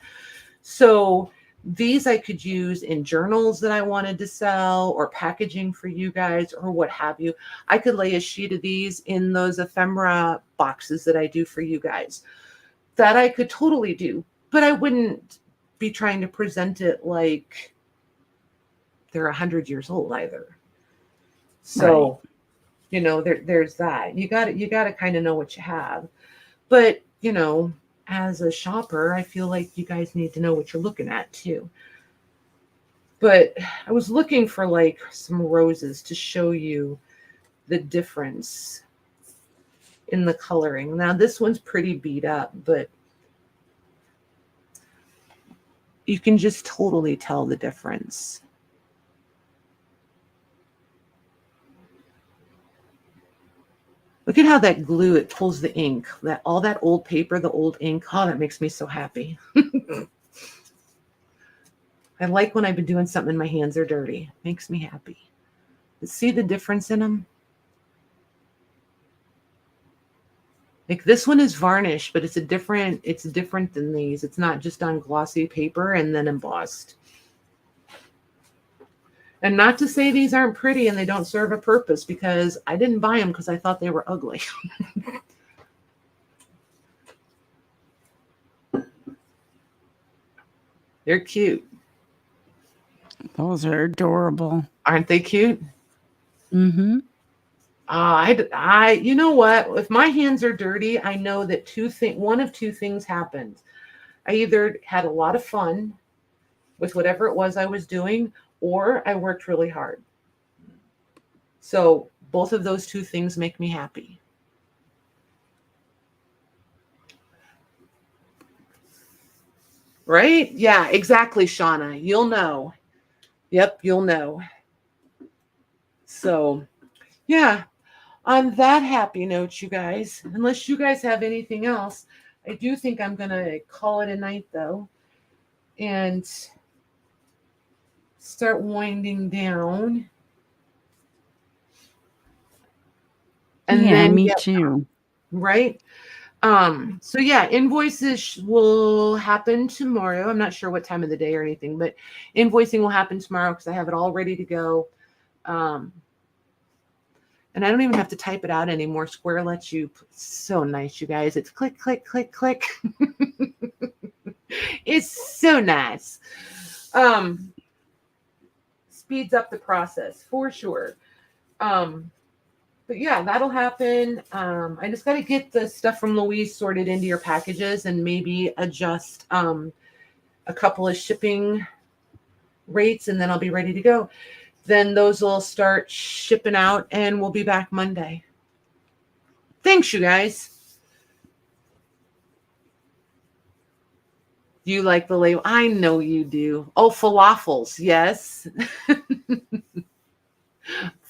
So these I could use in journals that I wanted to sell or packaging for you guys or what have you. I could lay a sheet of these in those ephemera boxes that I do for you guys. That I could totally do, but I wouldn't be trying to present it like they're 100 years old either. So, you know, there's that. You got to kind of know what you have. But, you know, as a shopper, I feel like you guys need to know what you're looking at too. But I was looking for like some roses to show you the difference in the coloring. Now this one's pretty beat up, but you can just totally tell the difference. Look at how that glue, it pulls the ink. All that old paper, the old ink. Oh, that makes me so happy. I like when I've been doing something and my hands are dirty. It makes me happy. See the difference in them? Like this one is varnished, but it's different than these. It's not just on glossy paper and then embossed. And not to say these aren't pretty and they don't serve a purpose, because I didn't buy them because I thought they were ugly. They're cute. Those are adorable. Aren't they cute? Mm-hmm. You know what? If my hands are dirty, I know that one of two things happened. I either had a lot of fun with whatever it was I was doing, or I worked really hard. So both of those two things make me happy. Right? Yeah, exactly, Shauna. You'll know. Yep, you'll know. So, yeah, on that happy note, you guys, unless you guys have anything else, I do think I'm going to call it a night, though, and start winding down. And then me too. Right? So yeah, invoices will happen tomorrow. I'm not sure what time of the day or anything, but invoicing will happen tomorrow because I have it all ready to go. And I don't even have to type it out anymore. Square lets you. So nice, you guys. It's click, click, click, click. It's so nice. Speeds up the process for sure. But yeah, that'll happen. I just got to get the stuff from Louise sorted into your packages and maybe adjust a couple of shipping rates, and then I'll be ready to go. Then those will start shipping out, and we'll be back Monday. Thanks, you guys. Do you like the label? I know you do. Oh, falafels. Yes.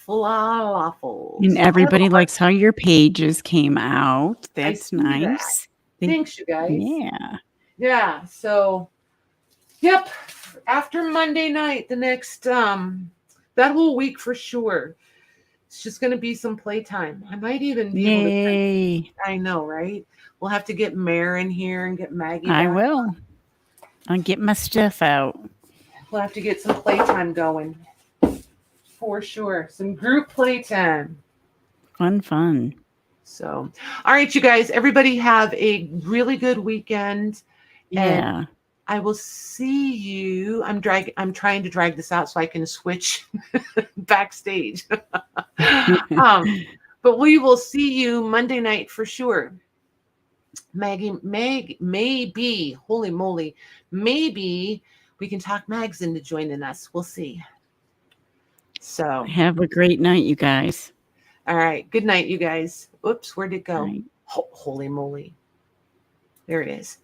Falafels. And everybody likes how your pages came out. That's nice. Thanks, you guys. Yeah. Yeah. So, yep. After Monday night, the next, that whole week for sure. It's just going to be some playtime. I might even be able to. I know, right? We'll have to get Mare in here and get Maggie. I will. I'll get my stuff out. We'll have to get some playtime going. For sure. Some group playtime. Fun. So, all right, you guys, everybody have a really good weekend. Yeah. And I will see you. I'm trying to drag this out so I can switch backstage. But we will see you Monday night for sure. Maybe, holy moly, maybe we can talk Mags into joining us. We'll see. So have a great night, you guys. All right. Good night, you guys. Oops, where'd it go? Right. Holy moly. There it is.